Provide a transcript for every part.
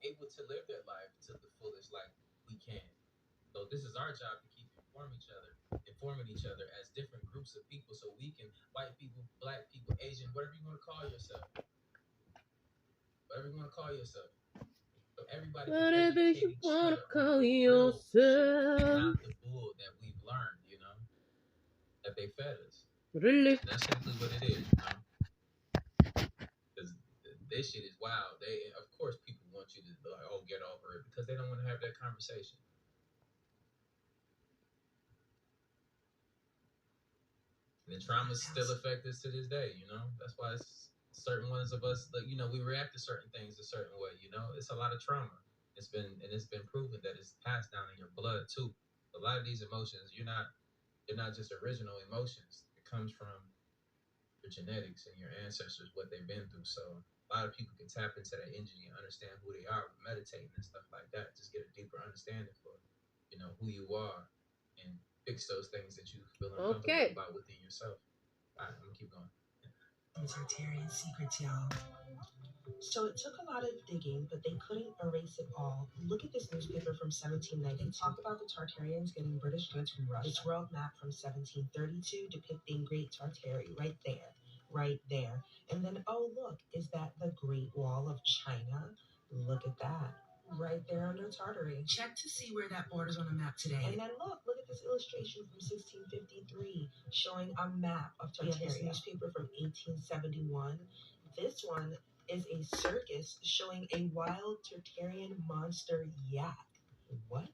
able to live their life to the fullest like we can. So this is our job to keep informing each other as different groups of people, so we can, white people, black people, Asian, whatever you want to call yourself, whatever you want to call yourself. So everybody can Whatever educate you each wanna other on call the real shit and yourself. not the bull that we've learned, that they fed us. Really? And that's simply what it is, because this shit is wild. Of course, people want you to be like, oh, get over it, because they don't want to have that conversation. And the traumas still affect us to this day, That's why it's certain ones of us, like, we react to certain things a certain way, It's a lot of trauma. It's been proven that it's passed down in your blood too. A lot of these emotions, they're not just original emotions. It comes from your genetics and your ancestors, what they've been through. So a lot of people can tap into that energy and understand who they are with meditating and stuff like that. Just get a deeper understanding for, who you are, and fix those things that you feel uncomfortable about within yourself. All right, I'm gonna keep going. Tartarian secrets, y'all. So it took a lot of digging, but they couldn't erase it all. Look at this newspaper from 1792. Talk about the Tartarians getting British goods from Russia. This world map from 1732 depicting Great Tartary right there. Right there. And then, oh, look, is that the Great Wall of China? Look at that. Right there under Tartary. Check to see where that borders on the map today. And then look at this illustration from 1653 showing a map of Tartaria. This newspaper from 1871. This one is a circus showing a wild Tartarian monster yak. What?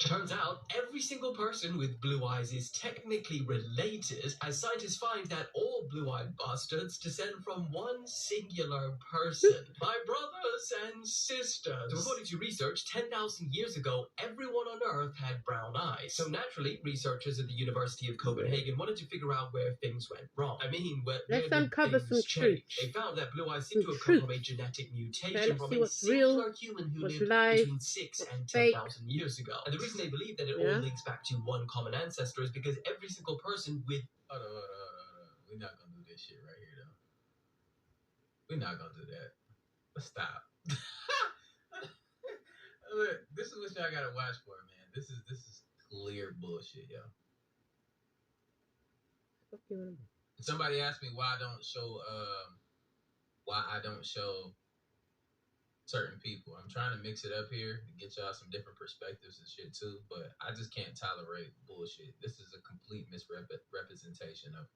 Turns out every single person with blue eyes is technically related, as scientists find that all blue-eyed bastards descend from one singular person. My brothers and sisters. So according to research, 10,000 years ago, everyone on Earth had brown eyes. So naturally, researchers at the University of Copenhagen wanted to figure out where things went wrong. I mean, where Let's did uncover some things truth. change? They found that blue eyes seem Some to have come truth. from a genetic mutation Okay, let's from see a what's real, singular human who what's lived live, between 6 what's and fake. 10,000 years ago. And the reason they believe that it all links back to one common ancestor is because every single person with... Hold on. We're not gonna do this shit right here, though. We're not gonna do that. Let's stop. Look, this is what y'all gotta watch for, man. This is clear bullshit, yo. Somebody asked me why I don't show certain people. I'm trying to mix it up here to get y'all some different perspectives and shit too, but I just can't tolerate bullshit. This is a complete misrepresentation of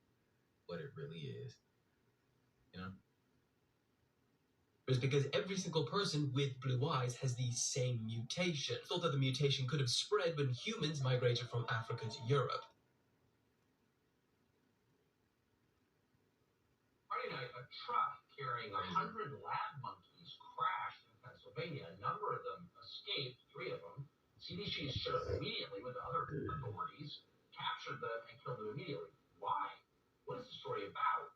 what it really is. It's because every single person with blue eyes has the same mutation. Thought that the mutation could have spread when humans migrated from Africa to Europe. Friday night, a truck carrying 100 lab monkeys crashed in Pennsylvania. A number of them escaped, 3 of them. CDC showed up immediately with other authorities, captured them, and killed them immediately. Why? What is the story about?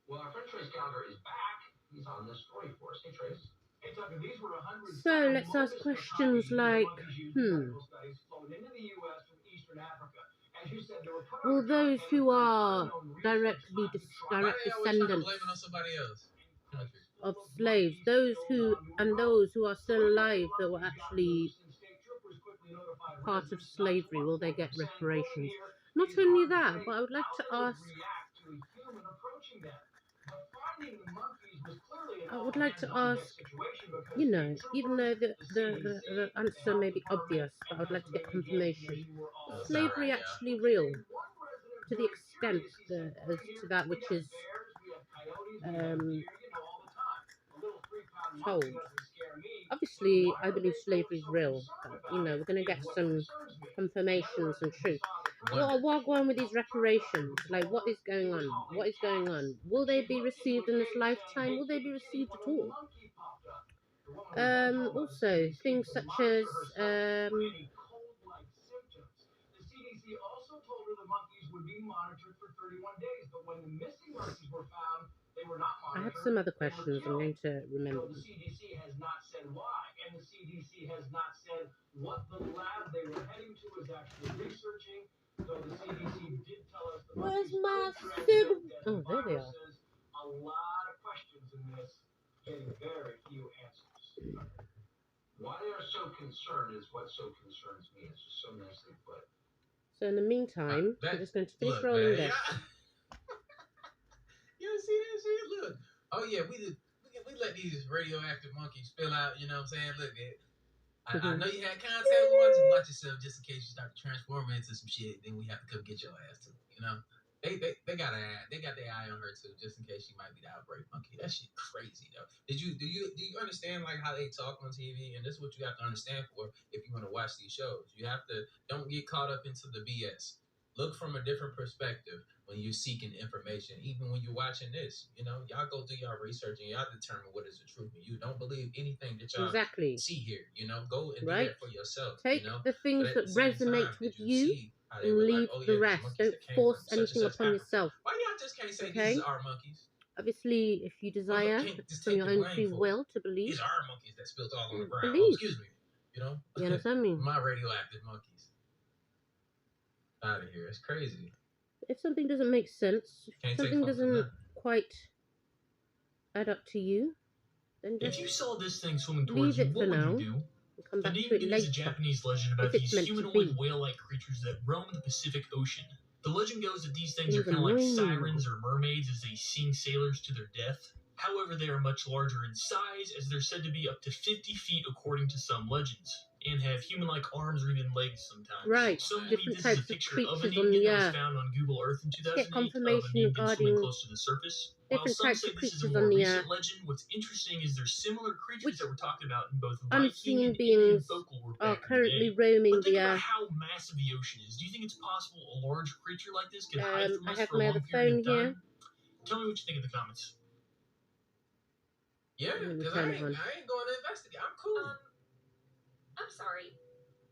Well, our friend Trace Gallagher is back. He's on this story for us. Hey, Trace. Hey, Tucker, these were 100. So let's ask questions like, will those who are direct descendants of slaves, those who are still alive that were actually part of slavery, will they get reparations? Not only that, but I would like to ask, even though the answer may be obvious, but I would like to get confirmation. Is slavery actually real? To the extent as to that which is told. Obviously, I believe slavery is real, but we're going to get some confirmations and truth. What go on with these reparations? Like, what is going on? What is going on? Will they be received in this lifetime? Will they be received at all? Also, things such as also told her the monkeys would be monitored for 31 days, but when the missing monkeys were found, they were not monitored. I have some other questions. I'm going to remember. So the CDC has not said why, and the CDC has not said what the lab they were heading to is actually researching. Though the CDC did tell us the monkeys could transmit deadly viruses. so concerned is what so concerns me. It's just so nicely put. So in the meantime, I'm just going to finish look, rolling man, this. You see that shit? Look. Oh yeah, we let these radioactive monkeys spill out. You know what I'm saying? Look, I know you had contact with one. Just watch yourself, just in case you start to transform into some shit. Then we have to come get your ass too. You know, they got their eye on her too, just in case she might be the outbreak monkey. That shit crazy though. Do you understand like how they talk on TV? And this is what you have to understand for if you want to watch these shows. You have to don't get caught up into the BS. Look from a different perspective when you're seeking information. Even when you're watching this, you know, y'all go do y'all research and y'all determine what is the truth. And you don't believe anything that y'all see here. You know, go and do that for yourself. Take you know, the things that resonate with you and leave oh, the yeah, rest. Don't force anything upon yourself. Why y'all just can't say this is our monkeys? Obviously, if you desire from your own free will to believe, these are monkeys that spilled all on the ground. Believe. Oh, excuse me. You know, you understand me? My radioactive monkeys. Out of here. It's crazy. If something doesn't make sense, if something doesn't quite add up to you, then just if you saw this thing swimming towards you, what would you do? Come back to it later. Is a Japanese legend about these humanoid whale-like creatures that roam the Pacific Ocean. The legend goes that these things are kind of like sirens or mermaids as they sing sailors to their death. However, they are much larger in size, as they're said to be up to 50 feet according to some legends, and have human-like arms or even legs sometimes. Right, different types of creatures on the earth. Found on Google Earth in 2008 get confirmation regarding close to the surface. different types of creatures on the earth. Legend, what's interesting is there's similar creatures that were talked about in both unseen beings are currently roaming the earth. How massive the ocean is. Do you think it's possible a large creature like this could hide from us I have for my a other long period phone of here. time? Tell me what you think in the comments. Yeah, because I ain't going to investigate. I'm cool. I'm sorry.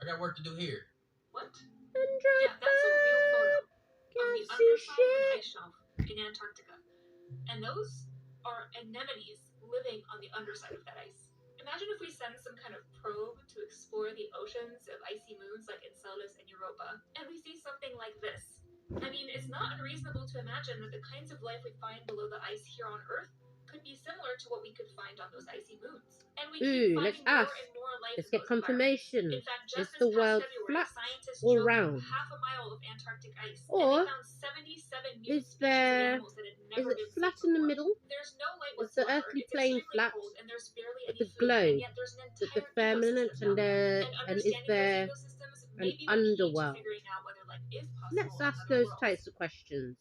I got work to do here. What? Yeah, that's a real photo of the underside of an ice shelf in Antarctica. And those are anemones living on the underside of that ice. Imagine if we send some kind of probe to explore the oceans of icy moons like Enceladus and Europa, and we see something like this. I mean, it's not unreasonable to imagine that the kinds of life we find below the ice here on Earth could be similar to what we could find on those icy moons. And we keep finding more and more life let's in get those confirmation. In fact, just Is the this world past February, flat scientists or drove round? half a mile of Antarctic ice, Or and they found 77 new species of animals that had never been flat seen in the before. middle? There's no light Is the whatsoever. earthly It's plane extremely flat cold, and there's barely with any the food, globe, and yet there's an with the entire firmament ecosystem down there. and is understanding there those ecosystems an may be the key to underworld? figuring out whether life is possible Let's on ask other those worlds. types of questions.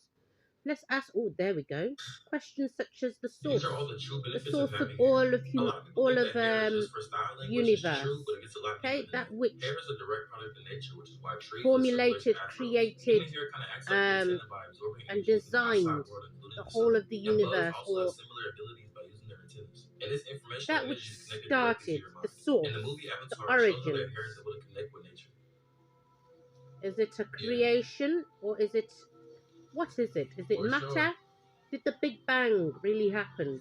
Let's ask. Oh, there we go. Questions such as the source, These are all the true benefits source of having all hair. of A lot of people think that hair is just for styling, which is universe. true, but it gets a lot Okay, deeper than that that. which Hair is a direct product of nature, which is why trees formulated, are similar to afros. created, Human hair kind of acts like an antenna by absorbing and energy from the outside designed world, including the the whole sun. of the And bugs universe, also or have similar abilities by using their antennas. And this information that energy which is connected directly to started, your the mind. source, In the movie the Avatar, it shows how their origins. hair is able to connect with nature. Is it a creation, or is it, what is it? Is it matter? Did the Big Bang really happen?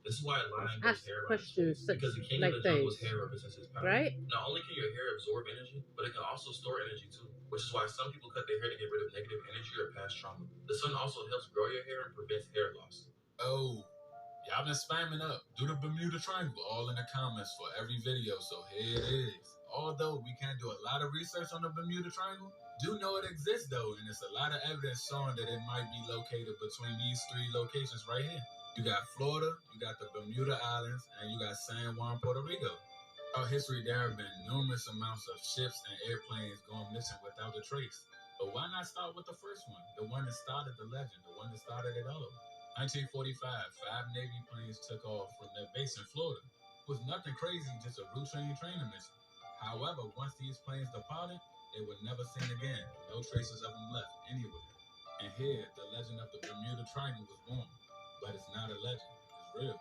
This is why lion Ask grows hair around his questions face, such because the king like of the jungle's those, hair represents his power. right? Not only can your hair absorb energy, but it can also store energy too, which is why some people cut their hair to get rid of negative energy or past trauma. The sun also helps grow your hair and prevents hair loss. Oh, y'all been spamming up. Do the Bermuda Triangle all in the comments for every video, so here it is. Although we can't do a lot of research on the Bermuda Triangle, do know it exists though, and it's a lot of evidence showing that it might be located between these three locations right here. You got Florida, you got the Bermuda Islands, and you got San Juan, Puerto Rico. Throughout history, there have been numerous amounts of ships and airplanes going missing without a trace. But why not start with the first one? The one that started the legend, the one that started it all. 1945, 5 Navy planes took off from their base in Florida. It was nothing crazy, just a routine training mission. However, once these planes departed, they were never seen again. No traces of them left anywhere. And here, the legend of the Bermuda Triangle was born. But it's not a legend, it's real.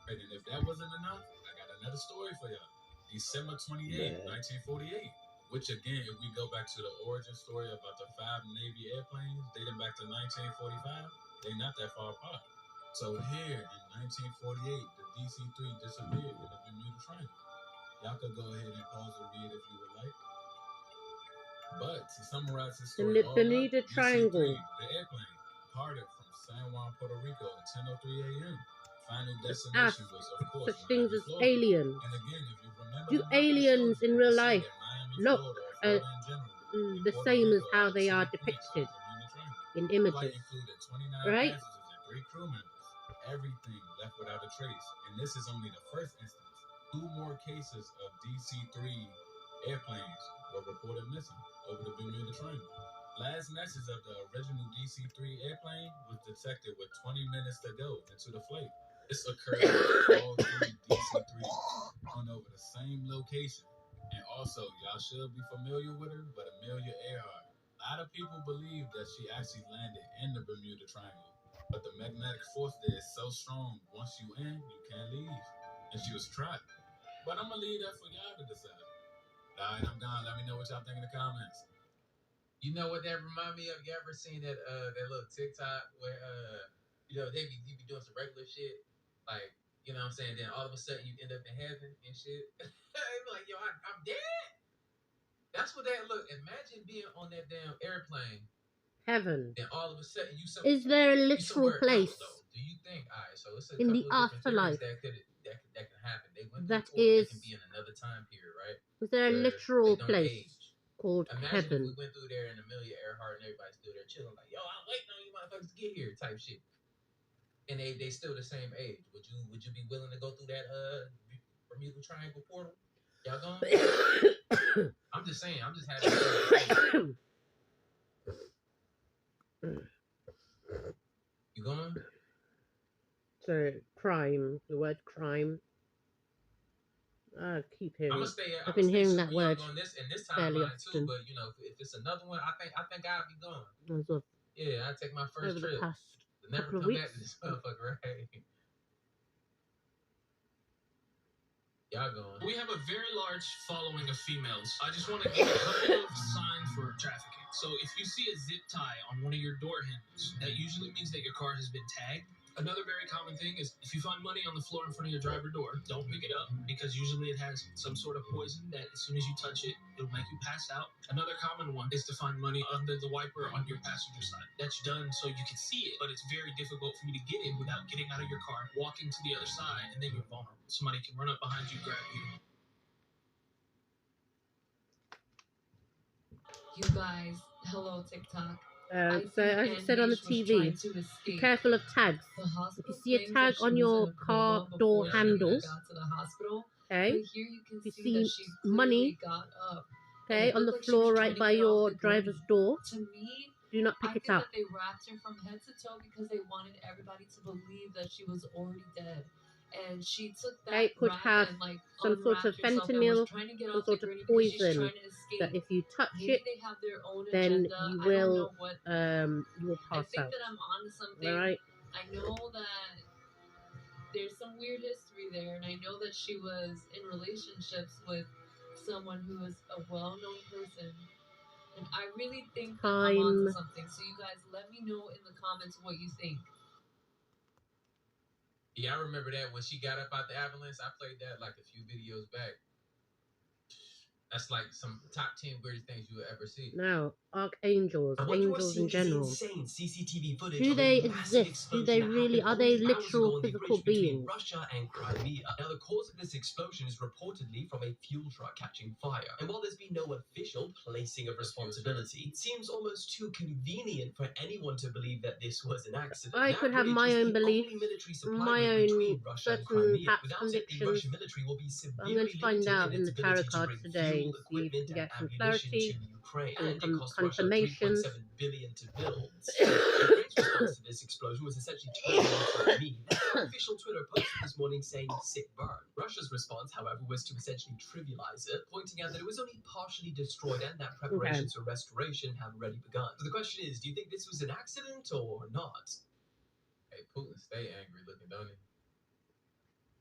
Right, and if that wasn't enough, I got another story for y'all. December 28, 1948. Which again, if we go back to the origin story about the 5 Navy airplanes dating back to 1945, they're not that far apart. So here in 1948, the DC-3 disappeared in the Bermuda Triangle. Y'all could go ahead and pause the read if you would like. But to summarize this story, the Bermuda Triangle, DC-3, the airplane, departed from San Juan, Puerto Rico at 10:03 a.m. Final Let's destination ask was, of course, such things Miami, as Florida. aliens. And again, if you remember Do the map I showed aliens you, in you real can see life that Miami, look Florida, or Florida in general, the Puerto same as Rico how are they are 2 points depicted of the Bermuda Triangle. in The flight images, included 29 right? passengers and 3 crew members. Everything left without a trace, and this is only the first instance. 2 more cases of DC-3 airplanes were reported missing over the Bermuda Triangle. Last message of the original DC-3 airplane was detected with 20 minutes to go into the flight. This occurred after all 3 DC-3s went over the same location. And also, y'all should be familiar with her, but Amelia Earhart. A lot of people believe that she actually landed in the Bermuda Triangle, but the magnetic force there is so strong, once you in, you can't leave. And she was trapped. But I'm gonna leave that for y'all to decide. Alright, I'm gone. Let me know what y'all think in the comments. You know what that remind me of? You ever seen that that little TikTok where you know you be doing some regular shit, like, you know what I'm saying? Then all of a sudden you end up in heaven and shit. They be like, yo, I'm dead. That's what that look. Imagine being on that damn airplane. Heaven. Then all of a sudden Is there a you literal somewhere place else though? Do you think? All right, so it's a in the couple of different afterlife theories that can happen. They went that through a portal. They is? can be in another time period, right? Is there a Where literal they don't place age. called Imagine if we heaven? went through there and Amelia Earhart and everybody's still there chilling, like, yo, I'm waiting on you motherfuckers to get here, type shit. And they still the same age. Would you be willing to go through that Bermuda Triangle portal? Y'all going? I'm just saying. I'm just having. You going? So crime. The word crime. I keep hearing. I've been hearing that word on this fairly timeline often. too. But you know, if it's another one, I think I'll be going. As of Yeah, I take my first over trip. the past Never couple of come weeks. back to this motherfucker, right? Y'all going. We have a very large following of females. I just want to give a couple of signs for trafficking. So if you see a zip tie on one of your door handles, that usually means that your car has been tagged. Another very common thing is if you find money on the floor in front of your driver door, don't pick it up because usually it has some sort of poison that as soon as you touch it, it'll make you pass out. Another common one is to find money under the wiper on your passenger side. That's done so you can see it, but it's very difficult for you to get it without getting out of your car, walking to the other side, and then you're vulnerable. Somebody can run up behind you, grab you. You guys, hello TikTok. So as it said on the TV, be careful of tags. If you see a tag on your car door handle, okay, if you see money, okay, on the floor right by your driver's door, do not pick it up. They wrapped her from head to toe because they wanted everybody to believe that she was already dead. And she took that it could have some sort of fentanyl, some sort of poison that if you touch it, then you will pass out. I'm onto something. All right. I know that there's some weird history there, and I know that she was in relationships with someone who is a well-known person. And I really think that I'm onto something. So you guys, let me know in the comments what you think. Yeah, I remember that when she got up out the ambulance. I played that like a few videos back. That's like some top 10 weirdest things you will ever see. Now, archangels, angels in general. CCTV footage do they exist? Do they really? Are they literal physical beings? Russia and Crimea. Now, the cause of this explosion is reportedly from a fuel truck catching fire. And while there's been no official placing of responsibility, it seems almost too convenient for anyone to believe that this was an accident. I could have my own beliefs, my own certain past convictions. I'm going to find out in the tarot cards today and see if we can get some clarity and confirmations. Ukraine's response to this explosion was essentially turned into a meme. An official Twitter posted this morning saying sick burn. Russia's response, however, was to essentially trivialize it, pointing out that it was only partially destroyed and that preparations for restoration have already begun. So the question is, do you think this was an accident or not? Hey, Putin, stay angry looking, don't he?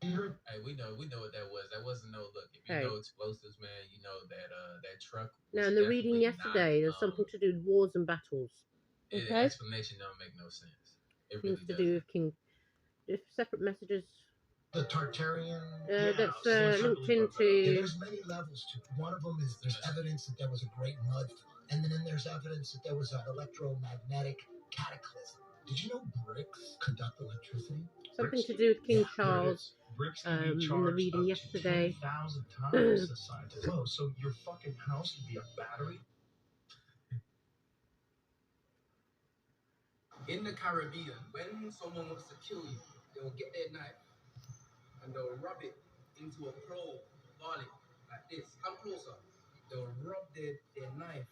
Hey, we know what that was. That wasn't no look. If you know explosives, man, you know that that truck. Now, in the reading yesterday, there's something to do with wars and battles. Okay. The explanation don't make no sense. It things really to do with King. If separate messages. The Tartarian. That's linked into. There's many levels to it. One of them is there's evidence that there was a great mud flood, and then there's evidence that there was an electromagnetic cataclysm. Did you know bricks conduct electricity? Something to do with King Charles. In the reading yesterday. 10,000 times the size. Whoa, so your fucking house could be a battery? In the Caribbean, when someone wants to kill you, they'll get their knife and they'll rub it into a clove of garlic like this. Come closer. They'll rub their knife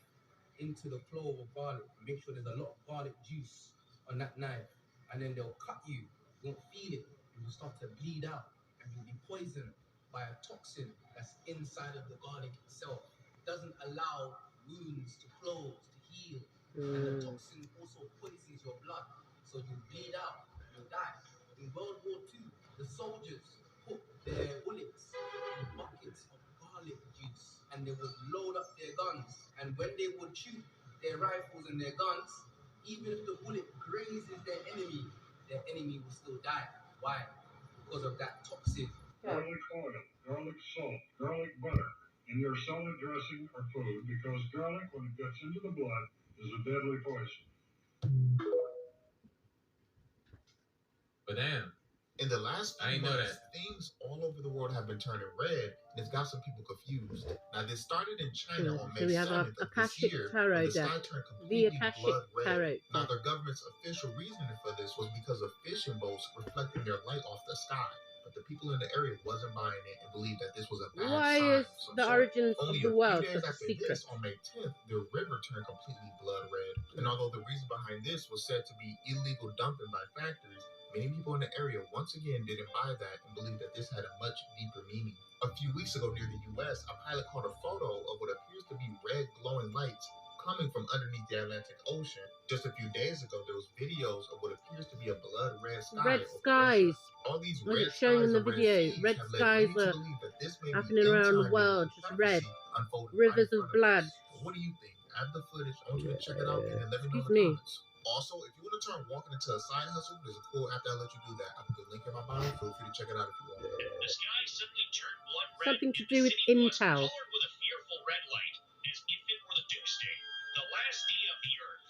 into the clove of garlic and make sure there's a lot of garlic juice on that knife. And then they'll cut you. You won't feel it. You'll start to bleed out and you'll be poisoned by a toxin that's inside of the garlic itself. It doesn't allow wounds to close, to heal. And the toxin also poisons your blood. So you bleed out, you die. In World War II, the soldiers put their bullets in buckets of garlic juice and they would load up their guns. And when they would shoot their rifles and their guns, even if the bullet grazes their enemy will still die. Why? Because of that toxin. Garlic oil, garlic salt, garlic butter in your salad dressing or food because garlic, when it gets into the blood, is a deadly poison. But damn. In the last I few ain't know months, that. things all over the world have been turning red, and it's got some people confused. Now, this started in China on May So we have 7th a of this Akashic year, Tarot when the deck. sky turned The completely Akashic blood red. Tarot Now, deck. the government's official reasoning for this was because of fishing boats reflecting their light off the sky. But the people in the area wasn't buying it and believed that this was a bad Why sign is of some the sort. origins of Only the world a few days such a after secret? this, on May 10th, the river turned completely blood red. And although the reason behind this was said to be illegal dumping by factories, many people in the area once again didn't buy that and believed that this had a much deeper meaning. A few weeks ago near the US, a pilot caught a photo of what appears to be red glowing lights coming from underneath the Atlantic Ocean. Just a few days ago, there was videos of what appears to be a blood red sky. Red over skies. Russia. All these What red it's showing in skies the and red video. seas Red have led skies many to are believe that this may happening be around the end-time world, biblical just red. prophecy unfolding Rivers right in of front blood. us. What do you think? I have the footage. I want you to check it out and then let me know in Excuse the me. comments. Also, if you want to turn walking into a side hustle, there's a cool app that'll let you do that. I'll put the link in my bio. Feel free to check it out if you want. The sky suddenly turned blood red. Something to and do the with city was Intel. colored with a fearful red light, as if it were the doomsday, the last day of the earth.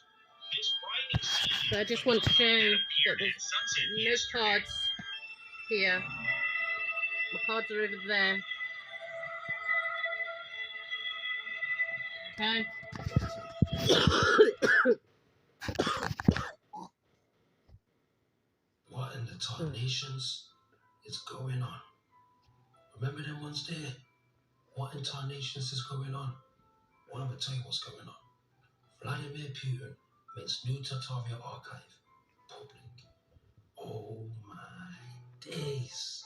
This frightening scene. So I just want to show that there's no cards here. The cards are over there. Okay. What in the tarnations is going on? Remember them ones there? What in tarnations is going on? Well, I'm gonna tell you what's going on. Vladimir Putin makes new Tartaria archive public. Oh my days.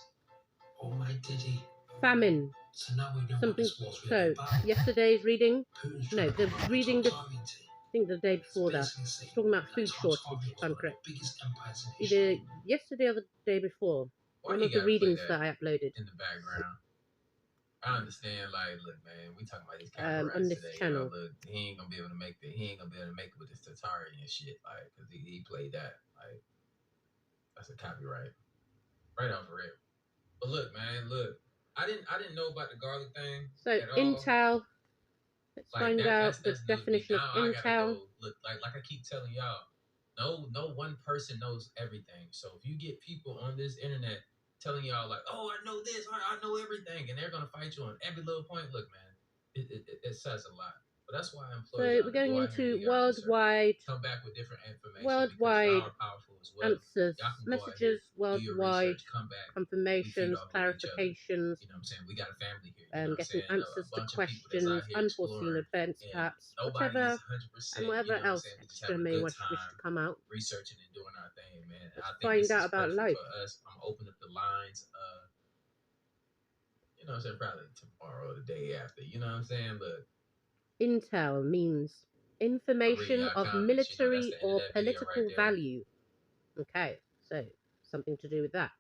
Oh my diddy. Famine. So now we know what Something. this war's So really about. yesterday's reading. Putin's No, trying to the come up with reading. I Tartarian tea. think the day before that. Basically saying It's talking about that food shortage, Tartaria if was I'm one of the correct. biggest empires in Either history. yesterday or the day before. Why One you of the gotta play readings that that I uploaded in the background? I understand, like, look, man, we talking about these copyrights on this today. channel. Look, he ain't gonna be able to make it with this Tatarian shit, like, cause he played that, like, that's a copyright, right off the rip. But look, man, look, I didn't know about the garlic thing. So at all. Intel. Let's Like, find out the that's new to me. definition of Now I gotta Intel. go look, like I keep telling y'all, no one person knows everything. So if you get people on this internet telling y'all like, oh, I know this, I know everything, and they're gonna fight you on every little point, look, man, it says a lot. But that's why I implore So y'all we're to going go out here and into do y'all research. worldwide Come back with different information. worldwide because y'all are powerful as well. answers, Y'all can go out here, messages, do your worldwide research, come back. confirmations, off of each other. clarifications, You know what I'm saying? We got a family here. You know what I'm getting saying? answers A to bunch of people that's questions, out here unforeseen exploring, events, and perhaps, nobody's whatever, 100%. and whatever You know what I'm else saying? We just extra have a may good wish to time come out. researching and doing our thing, man. And I Let's think find this out is about perfect life. for us. I'm opening up the lines. You know what I'm saying? Probably tomorrow or the day after. You know what I'm saying? Look, Intel means information of military or political value. Okay, so something to do with that.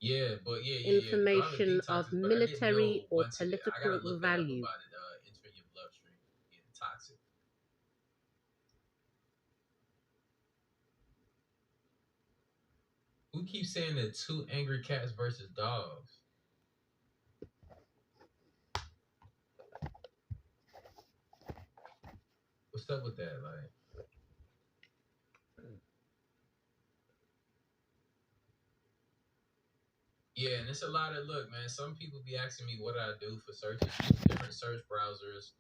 Yeah, but information of military or political value. About it, entering your bloodstream, getting toxic. Who keeps saying that two angry cats versus dogs? What's up with that? Like, Yeah, and it's a lot of look, man. Some people be asking me what I do for searching different search browsers.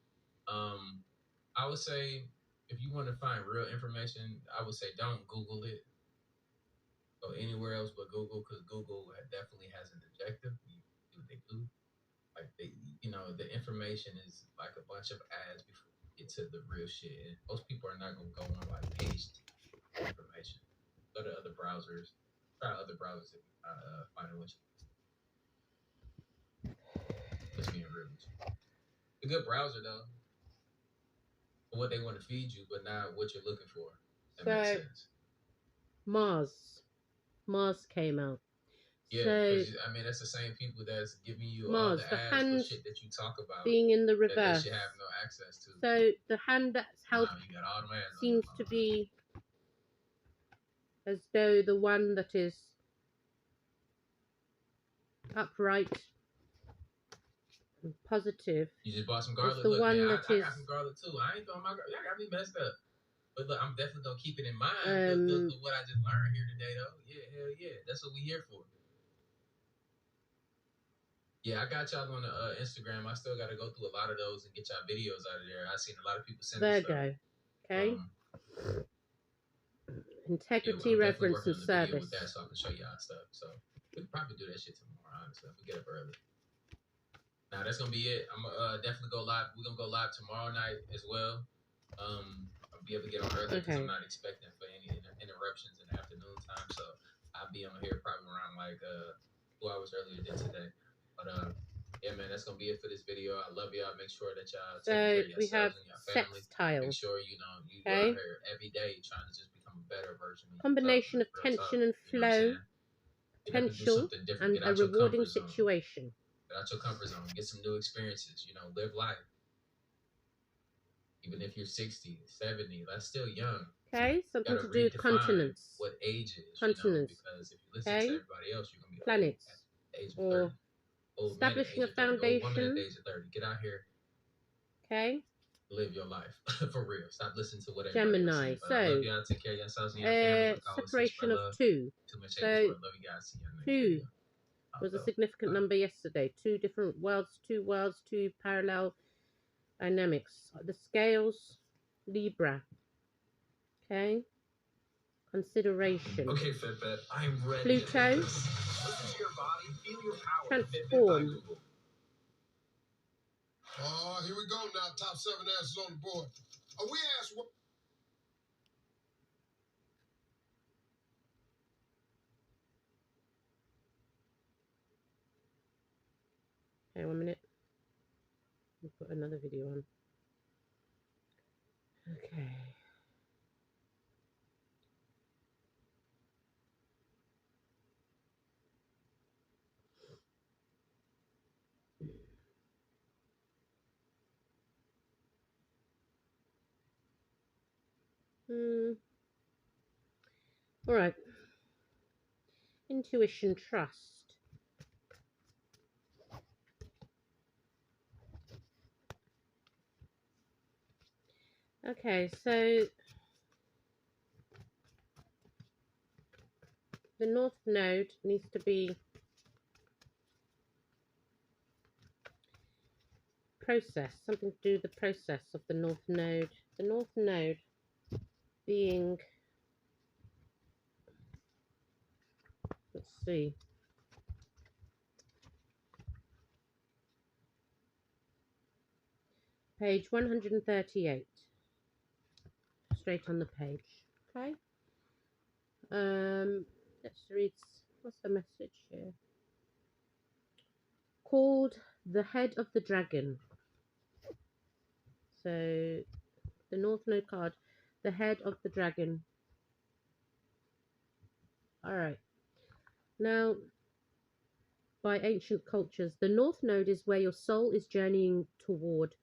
I would say if you want to find real information, I would say don't Google it. Go anywhere else but Google, because Google definitely has an objective. You do what they do. Like they, the information is like a bunch of ads before you get to the real shit. And most people are not gonna go on like page information. Go to other browsers. Try other browsers if you find what you. Just being real with you. A good browser though. For what they want to feed you, but not what you're looking for. That makes sense. Mars came out. Yeah, because I mean that's the same people that's giving you all the ads for shit that you talk about being in the reverse. That they should have no access to. So the hand that's helped you got all them ads seems to be as though the one that is upright and positive. You just bought some garlic. Is the look, one man, that I is. got some garlic too. I ain't throwing my garlic. Y'all got me messed up. But look, I'm definitely gonna keep it in mind. Look what I just learned here today, though. Yeah, hell yeah, that's what we here for. Yeah, I got y'all on the Instagram. I still got to go through a lot of those and get y'all videos out of there. I seen a lot of people send there stuff. Go. Okay. Integrity, reverence, and service. With that, so I can show y'all stuff. So we could probably do that shit tomorrow, honestly, if we get up early. Now that's gonna be it. I'm gonna definitely go live. We're gonna go live tomorrow night as well. I'll be able to get on early because I'm not expecting for any interruptions in the afternoon time. So I'll be on here probably around like 2 hours earlier than today. But yeah, man, that's gonna be it for this video. I love y'all. Make sure that y'all take care of yourselves and your family. Make sure you you go out here every day trying to just become a better version of yourself. Combination of tension and flow, potential, and a rewarding situation. Get out your comfort zone. Get some new experiences. Live life. Even if you're 60, 70, that's still young. Okay, something to do with continents. What age is, continents. Because if you listen to everybody else, you're going to be planets. Old at the age of 30. Old establishing a foundation. Old woman at the age of 30. Get out here. Okay. Live your life. For real. Stop listening to whatever. Gemini. So, I love y'all. Take care of yourselves and your family. Separation of two. Too much hate. Love you guys. See you 2 was a significant number yesterday. 2 different worlds, 2 parallel dynamics. The scales, Libra. Okay. Consideration. Okay, Fitbit, I'm ready. Pluto. Listen to your body, feel your power. Transform. Here we go now. Top 7 answers on the board. We asked what. Okay, 1 minute. We'll put another video on. Okay. All right. Intuition, trust. Okay, so the North Node needs to be processed, something to do with the process of the North Node. The North Node being, let's see, page 138, straight on the page. Okay. Let's read, what's the message here? Called the head of the dragon. So the North Node card, the head of the dragon. All right. Now, by ancient cultures, the North Node is where your soul is journeying toward.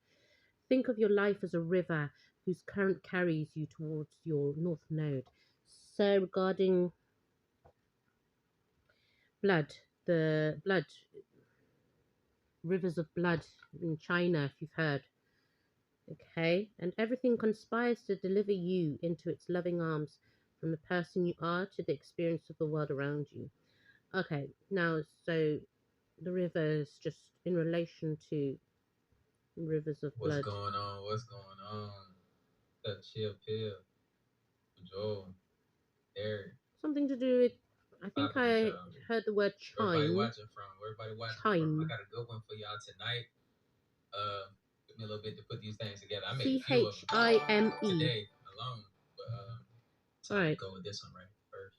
Think of your life as a river whose current carries you towards your North Node. So regarding blood, the blood, rivers of blood in China, if you've heard. Okay, and everything conspires to deliver you into its loving arms, from the person you are to the experience of the world around you. Okay, now, so the rivers, just in relation to rivers of What's blood. going on? What's going on? That chill pill. Joel. Eric. Something to do with, I think I heard the word Everybody chime. watching from? Where everybody watching Chime. from? I got a good one for y'all tonight. Took me a little bit to put these things together. I made a few of them CHIME. today alone, but time Alright. to go with this one right first.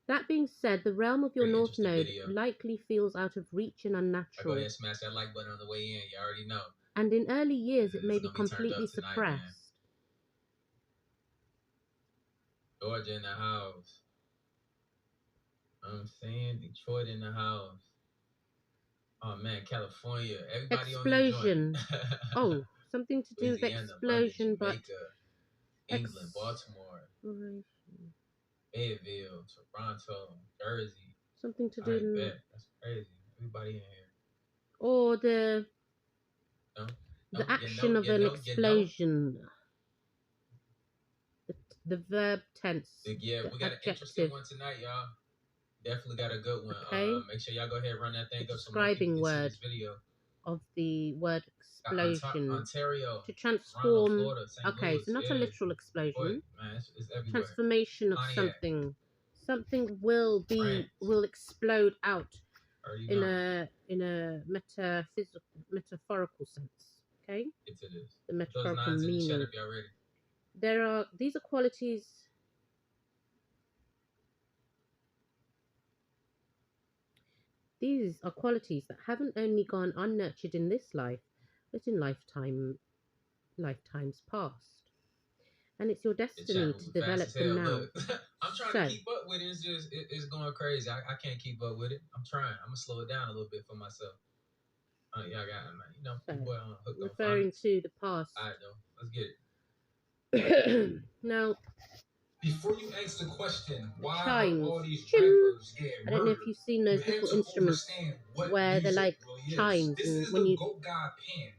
That being said, the realm of your Pretty north node video. likely feels out of reach and I go unnatural. ahead and smash that like button on the way in. You already know. And in early years, it may It's be gonna be turned completely up tonight, suppressed. man. Georgia in the house. I'm saying Detroit in the house. Oh man, California. Everybody Explosion. on the joint. Oh, something to do with Louisiana, explosion, London, but Jamaica, England, Baltimore, Fayetteville, Toronto, Jersey. Something to I do with bet. That's crazy. Everybody in here. or the No, action of an explosion. The verb tense. Yeah, we got an interesting one tonight, y'all. Definitely got a good one. Okay. Make sure y'all go ahead and run that thing up. Describing word video of the word explosion. Ontario. To transform. Toronto, Florida, St. Okay, Louis, so not a literal explosion. Boy, man, it's everywhere. Transformation of something. Something will explode out in a metaphorical sense. Okay. Get to this. The metaphorical Those meaning. In the chat if y'all ready. These are qualities. These are qualities that haven't only gone unnurtured in this life, but in lifetimes past. And it's your destiny to develop them now. I'm trying to keep up with it. It's going crazy. I can't keep up with it. I'm trying. I'm gonna slow it down a little bit for myself. Y'all got it, man. You know, people on hook on referring to the past. All right, though. Let's get it. Now, before you ask the question, why chimes. all these rappers get I don't know if you've seen those little instruments where they're like really chimes, this and is when the you goat god Pan.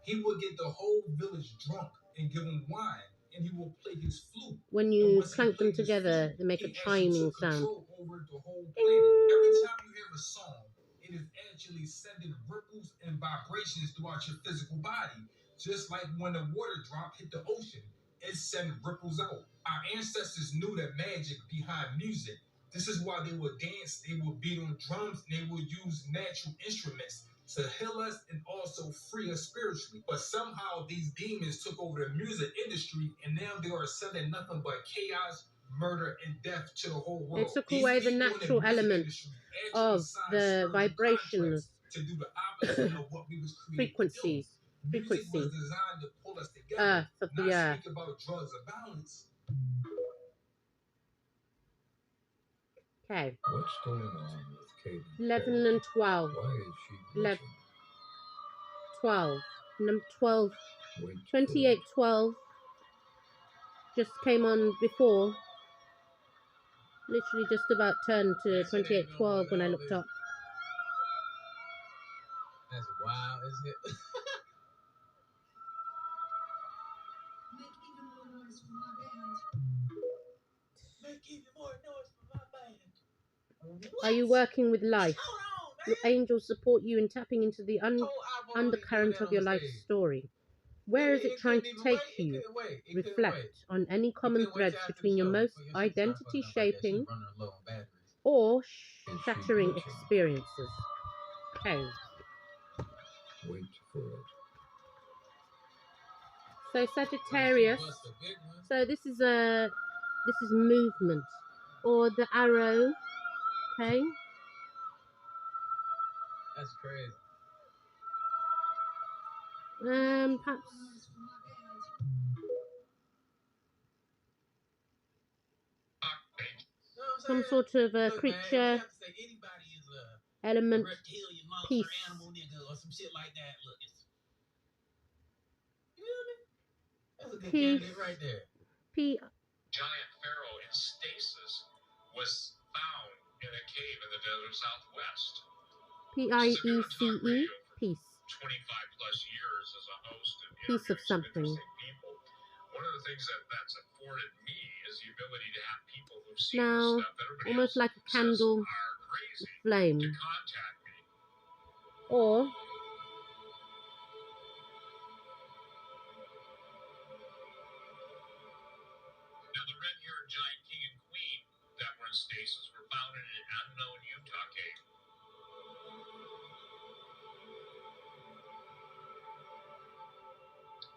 He will get the whole village drunk and give them wine, and he will play his flute. When you clank them together, they make a chiming sound. Over the whole planet. Every time you hear a song, it is actually sending ripples and vibrations throughout your physical body, just like when a water drop hit the ocean. It sent ripples out. Our ancestors knew the magic behind music. This is why they would dance, they would beat on drums, and they would use natural instruments to heal us and also free us spiritually. But somehow these demons took over the music industry, and now they are sending nothing but chaos, murder, and death to the whole world. It took away the natural elements of the vibrations, to do the opposite of what we was created frequencies. Music was designed to pull us together, of not the earth. speak about drugs or violence. Okay. What's going on with Katie? 11 and 12. Why is she 11, 12. Number 12. 2812 just came on before. Literally just about turned to 2812 when I looked up. That's wild, isn't it? Make even more noise for my band. Are you working with life? Your angels support you in tapping into the undercurrent of your life story. Where is it trying to take you? Reflect on any common threads between your most identity-shaping or shattering experiences. Okay. Wait for it. So Sagittarius. So this is movement, or the arrow. Okay. That's crazy. Perhaps some sort of a creature, element, piece. Peace. Right there. Giant pharaoh in stasis was found in a cave in the desert southwest. P-I-E-C-E. Peace. 25 plus years as a host and piece of something. People. One of the things that's afforded me is the ability to have people who've seen now, stuff that everybody almost like a candle. Are crazy flame. to contact me. Or Now, the red-haired giant king and queen that were in stasis were found in an unknown Utah cave.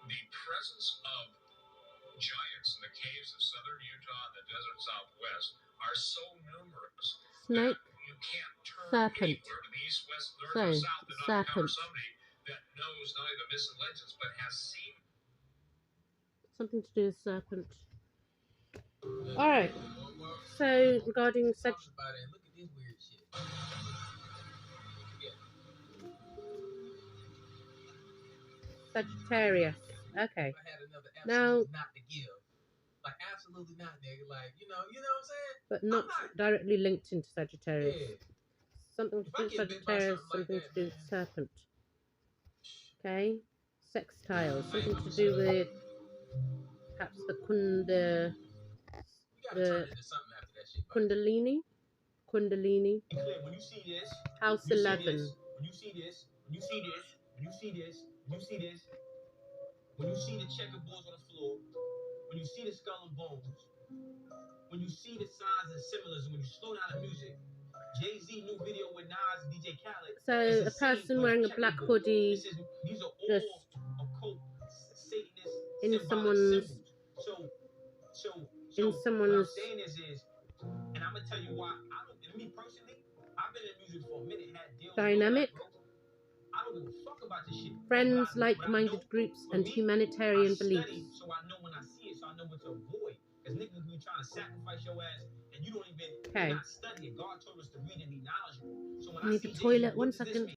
The presence of giants in the caves of southern Utah and the desert southwest are so numerous snake, that you can't turn serpent. anywhere to the east, west, north, So, or south and not encounter serpent. somebody that knows not only the myths and legends but has seen. Something to do with serpent. Alright. So, regarding Talk about it. Look at this weird shit. Sagittarius. Okay. I had another Now, absolutely not to give. Like absolutely not, nigga. Like you know what I'm saying? but not directly linked into Sagittarius. Yeah. Something to If do I with get bit by Sagittarius, something like something that, to do with man. serpent. Okay. Sextile, I ain't something gonna to shut do up. with perhaps the You gotta turn into something after that shit. Kundalini. Kundalini. When you see this, House when you 11. See this, when you see this, when you see this, when you see this, when you see this, when you see the checkerboards on the floor, when you see the skull and bones, when you see the signs and symbolism, when you slow down the music, Jay-Z new video with Nas and DJ Khaled. So a person wearing a black hoodie, These are all just occult Satanist in symbolic someone's symbols. So in what someone's I'm saying is, and I'm gonna tell you why. I don't. And me personally, I've been in music for a minute, had deals. dynamic. Bro. I don't give a fuck about this shit. Friends, like-minded groups, and humanitarian I study, beliefs. so I know when I see it, so I know what to avoid. Because niggas be trying to sacrifice your ass, and you don't even. Okay. You're not studying. God told us to read and be knowledgeable. So when I need the toilet. 1 second.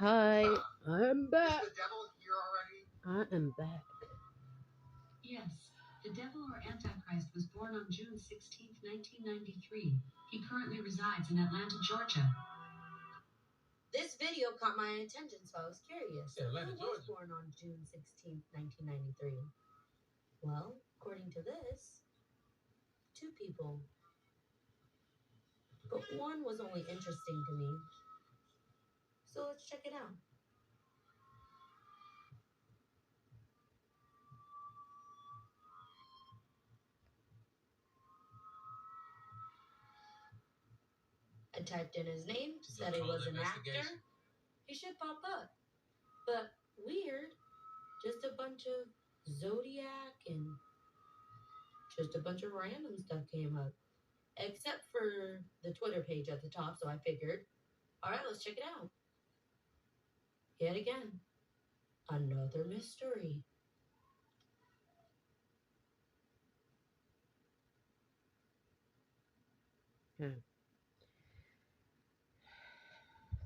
Hi, I'm back. Is the devil here already? I am back. Yes, the devil or Antichrist was born on June 16th, 1993. He currently resides in Atlanta, Georgia. This video caught my attention, so I was curious. Yeah, Atlanta, Who was Georgia. born on June 16th, 1993? Well, according to this, 2 people. But one was only interesting to me. So let's check it out. I typed in his name, said he was an actor. He should pop up. But weird, just a bunch of Zodiac and just a bunch of random stuff came up. Except for the Twitter page at the top, so I figured, all right, let's check it out. Yet again, another mystery. Yeah.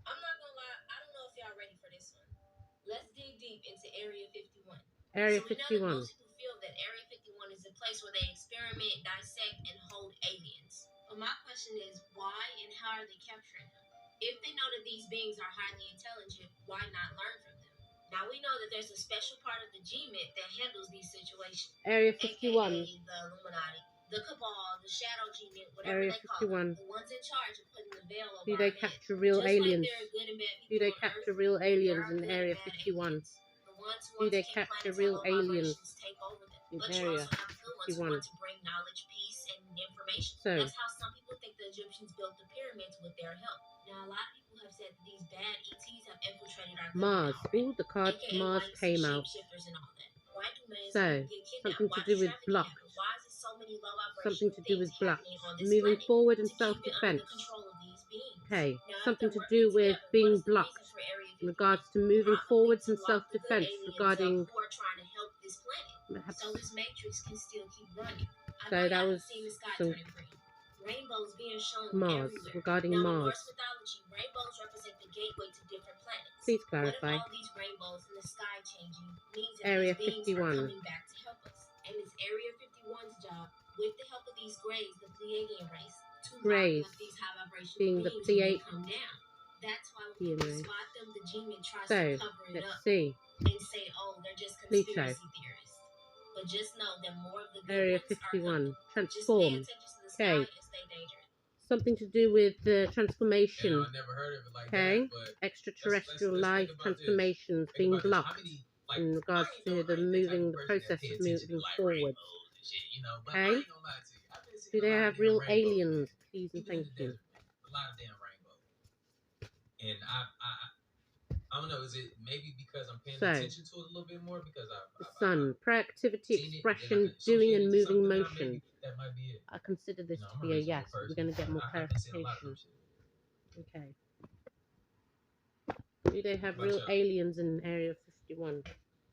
I'm not gonna lie, I don't know if y'all ready for this one. Let's dig deep into Area 51. Area So we 51. know that most people feel that Area 51 is a place where they experiment, dissect, and hold aliens. But my question is, why and how are they capturing them? If they know that these beings are highly intelligent, why not learn from them? Now we know that there's a special part of the G-Myth that handles these situations. Area 51. AKA the Illuminati, the Cabal, the Shadow G-Myth, whatever Area they call it. 51. The ones in charge of putting the veil over Do our they heads. capture real Just aliens? like there are good and bad Do people they on capture Earth, real there aliens are in good Area and bad 51? aliens. The ones who Do want they to keep capture planets real and low aliens vibrations take over them. in But you Area also have the good ones who 51? want to bring knowledge, peace, and information. So, That's how some people think the Egyptians built the pyramids with their help. Now, a lot of people have said that these bad ETs have infiltrated our Mars. government, Ooh, the card AKA Mars lights, came out. shapeshifters, and all that. Why do millions So, of people get kidnapped? something Why to does do with trafficking blocked. happen? Why is there so many low Something vibrational to do things with blocked. happening on this Moving planet forward in to keep it under the self-defense. control of these beings? Okay, Now, something if to they're do working with together, what being is the blocked reason for Area 51? in regards to moving Probably forwards to in lock the good self-defense aliens regarding up who are trying to help this planet, perhaps. so this matrix can still keep running. I So know that y'all was have seen the sky some turning green. Rainbows being shown Mars, everywhere. regarding Now, in Mars. Norse mythology, rainbows represent the gateway to different planets. Please What if clarify. all these rainbows in the sky changing means that Area these beings 51. are coming back to help us? And it's Area 51's job, with the help of these Greys, the Pleiadian race, to Greys, lock up these high vibrational being the beings when they come down. That's why when people Pleiadian. spot them, the G-Man tries So, to cover it let's up see. and say, oh, they're just Pluto. conspiracy theorists. But just know that more of the good Area ones are 51. coming. Just pay Transform. attention to the sky Okay. and stay dangerous. something to do with the transformation. I never heard of it like Okay, that, but extraterrestrial let's life think about this. transformations Think being about this. How blocked many, like, in regards to the moving, the process of moving forward. and shit, you know, but I Okay, ain't gonna lie to you. I've been seeing do a they lot of have damn real rainbows, aliens? man. Please and Even in thank the you. desert, man. A lot of damn rainbows. And I don't know. Is it maybe because I'm paying So, attention to it a little bit more because the sun, proactivity, seen it, and then I expression, can doing associate and it to moving something now. motion. Maybe that might be it. I consider this You know, to I'm a be a reasonable yes, but we're person. going to get more I've been seeing a lot of clarification. them shit. Okay. Do they have But real aliens in Area 51?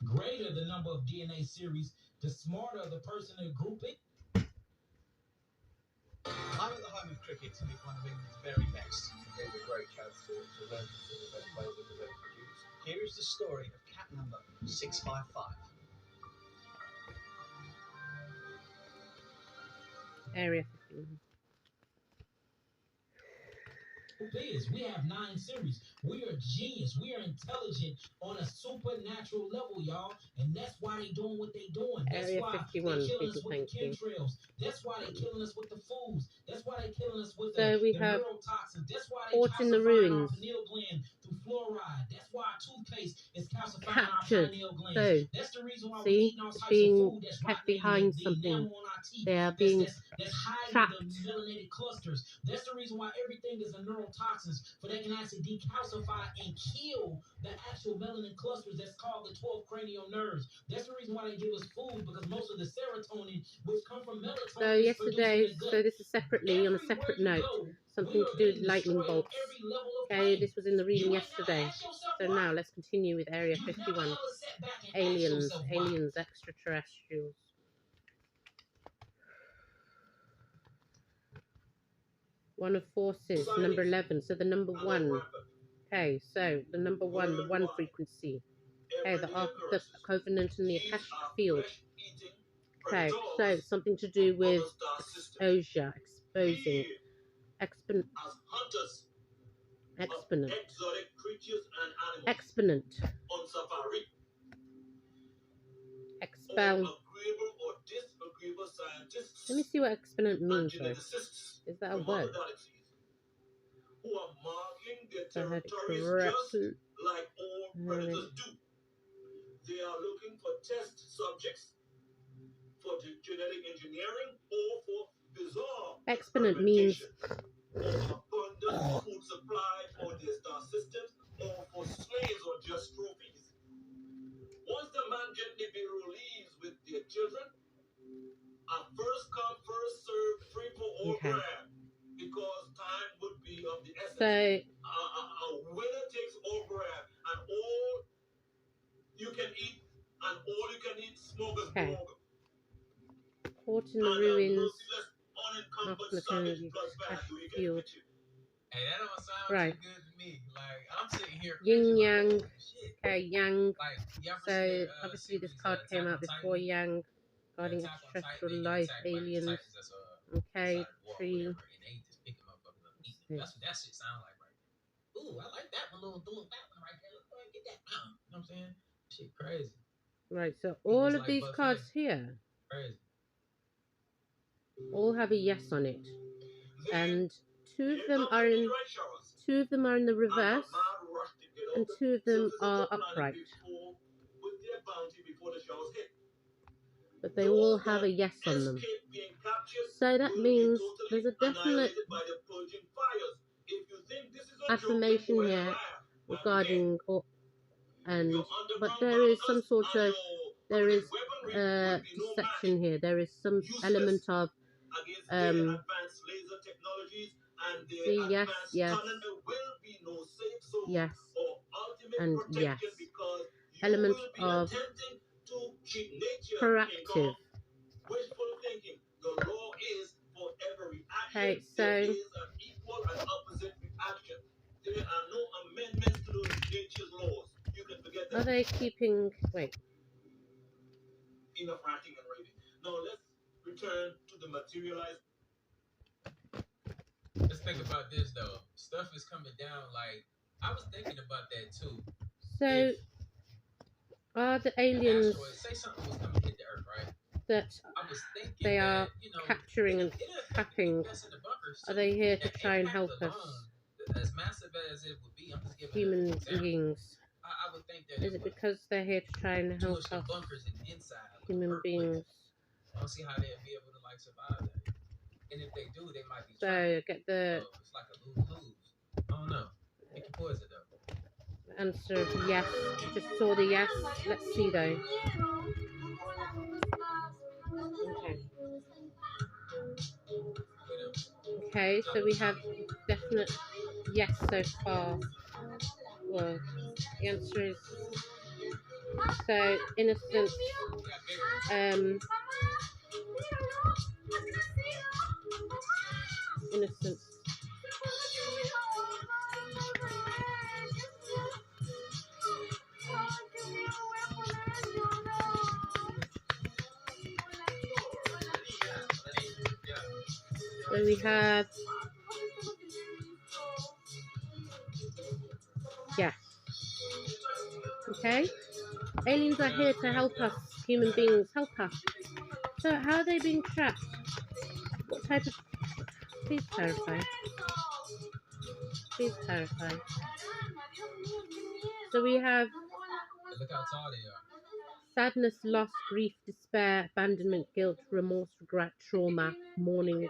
Greater the number of DNA series, the smarter the person in grouping. I'm at the home of cricket to meet one of England's very best. It's a great chance to learn to see the best players that we've ever produced. Here is the story of cat number 655. Area 51. We have 9 series. We are genius. We are intelligent on a supernatural level, y'all. And that's why they doing what they doing. That's Area why 51, they killing people, us with thank the you. chemtrails. That's why they killing us with the foods. That's why they killing us with So we the have neurotoxins. That's why they Caught in the calcifying our Ruins. pineal gland through fluoride. That's why our toothpaste is calcifying Captured. our pineal glands. So, That's the reason why we're see, eating all it's types of being food that's kept rotting behind the something. enamel on our teeth. They are being That's hiding trapped. the melanated clusters. That's the reason why everything is a neurotoxins, for they can actually decalcify and kill the actual melanin clusters that's called the 12 cranial nerves. That's the reason why they give us food, because most of the serotonin, which come from melatonin, So yesterday, so this is separately, on a separate note, something to do with lightning bolts. Okay, this was in the reading yesterday. So now let's continue with Area 51. Aliens, extraterrestrials. One of forces, number 11. So the number 1. Okay, so the number 1, the 1 frequency. Okay, the Ark of the Covenant and the Akashic Field. Okay, so something to do with exposure, exposing, exponent, expel. Let me see what exponent means though. Is that a word? I heard it correctly. Like all predators do. They are looking for test subjects for genetic engineering or for bizarre exponent means or abundant food supply for their star systems or for slaves or just trophies. Once the man gently be released with their children, a first come, first served, free for all grab, because time would be of the essence. So, a winner takes all grab, and all you can eat, and all you can eat smorgasbord. Caught in the ruins, Ark of the Covenant, Akashic Field. Hey, that don't sound right. too good to me. Like, I'm sitting here. Yin Yang. Like, Okay, Yang. Like, So, obviously, this card came out before Yang. Guarding extraterrestrial life, aliens. Okay, tree. That's what that shit sound like right there. Ooh, I like that one, little that one right there. Let's go ahead and get that. You know what I'm saying? Shit crazy. Right, so all of these cards here all have a yes on it. And two of them are in the reverse and 2 of them are upright. But they all have a yes on them. So that means there's a definite affirmation here regarding but there is some sort of deception here. There is some element of see, yes, yes, yes, and yes. Element of proactive. Okay, so there are no amendments to those nature's laws. You can forget that. Are they keeping wait? Enough ranting and raving. Now let's return to the materialized. Let's think about this though. Stuff is coming down. Like, I was thinking about that too. So are the aliens say something was coming to hit the earth, right? that I was thinking they are that, you know, capturing and trapping bunkers Are too. they here to That try and impact help us, alone, as massive as it would be, I'm just giving an human example. beings? I would think that Is it because they're here to try and help the us, bunkers and inside would human work with beings? it. I don't see how they'd be able to like survive that. And if they do, they might be So trapped. get the So it's like a lose-lose. I don't know. Pick your poison though. answer of yes. Just saw the yes. Let's see though. Okay. Okay, so we have definite yes so far. Well, the answer is so innocent. Innocence. So we have yes. Okay. Aliens are here to help us. Human beings help us. So how are they being trapped? What type of... Please clarify. Please clarify. So we have Look how tall they are. sadness, loss, grief, despair, abandonment, guilt, remorse, regret, trauma, mourning,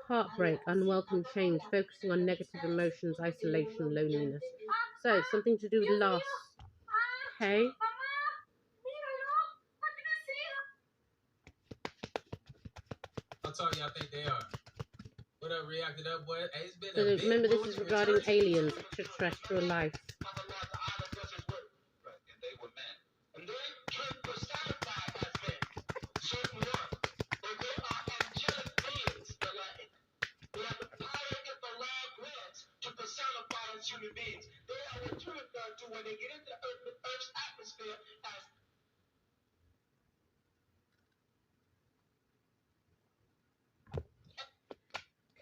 heartbreak, unwelcome change, focusing on negative emotions, isolation, loneliness. So something to do with loss. Okay. How tall y'all think they are? What up, reacted up, boy? Hey, it's been So a bit. remember, this is regarding aliens, extraterrestrial life. Human beings. They are what you refer to when they get into Earth's atmosphere as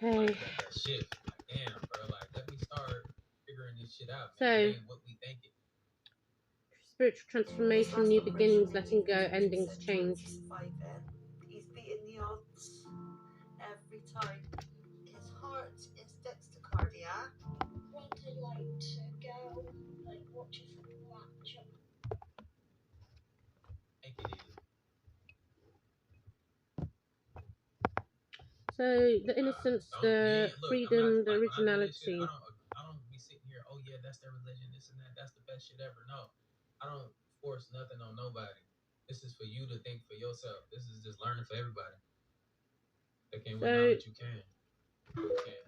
Okay. That shit. Damn, bro. Like, let me start figuring this shit out. So, man. It ain't what we think it. Spiritual transformation, new beginnings, letting go, endings change. He's beating the odds every time. His heart is dextrocardia. What did like to go? Like what do you think that? I think it is. So the innocence, the freedom, the originality. I don't be sitting here, oh yeah, that's their religion, this and that, that's the best shit ever. No, I don't force nothing on nobody. This is for you to think for yourself. This is just learning for everybody. They can't win knowledge, you can. You can.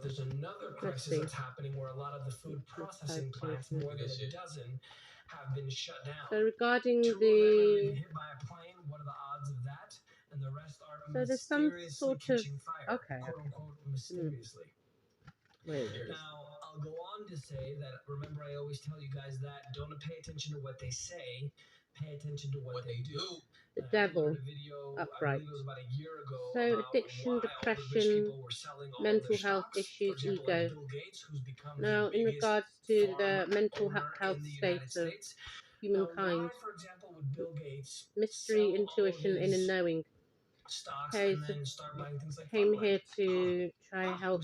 There's another crisis that's happening where a lot of the food processing plants, more than a dozen, have been shut down. So regarding Two of them have been hit by a plane. What are the odds of that? And the rest are so there's some mysteriously sort of catching fire, okay. quote unquote, mysteriously. Wait. Now, I'll go on to say that, remember, I always tell you guys that don't pay attention to what they say, pay attention to what they do. The devil, upright. So addiction, depression, mental health issues, ego. Now, in regards to the mental health state of humankind, mystery, intuition, inner knowing. Okay, so came here to try and help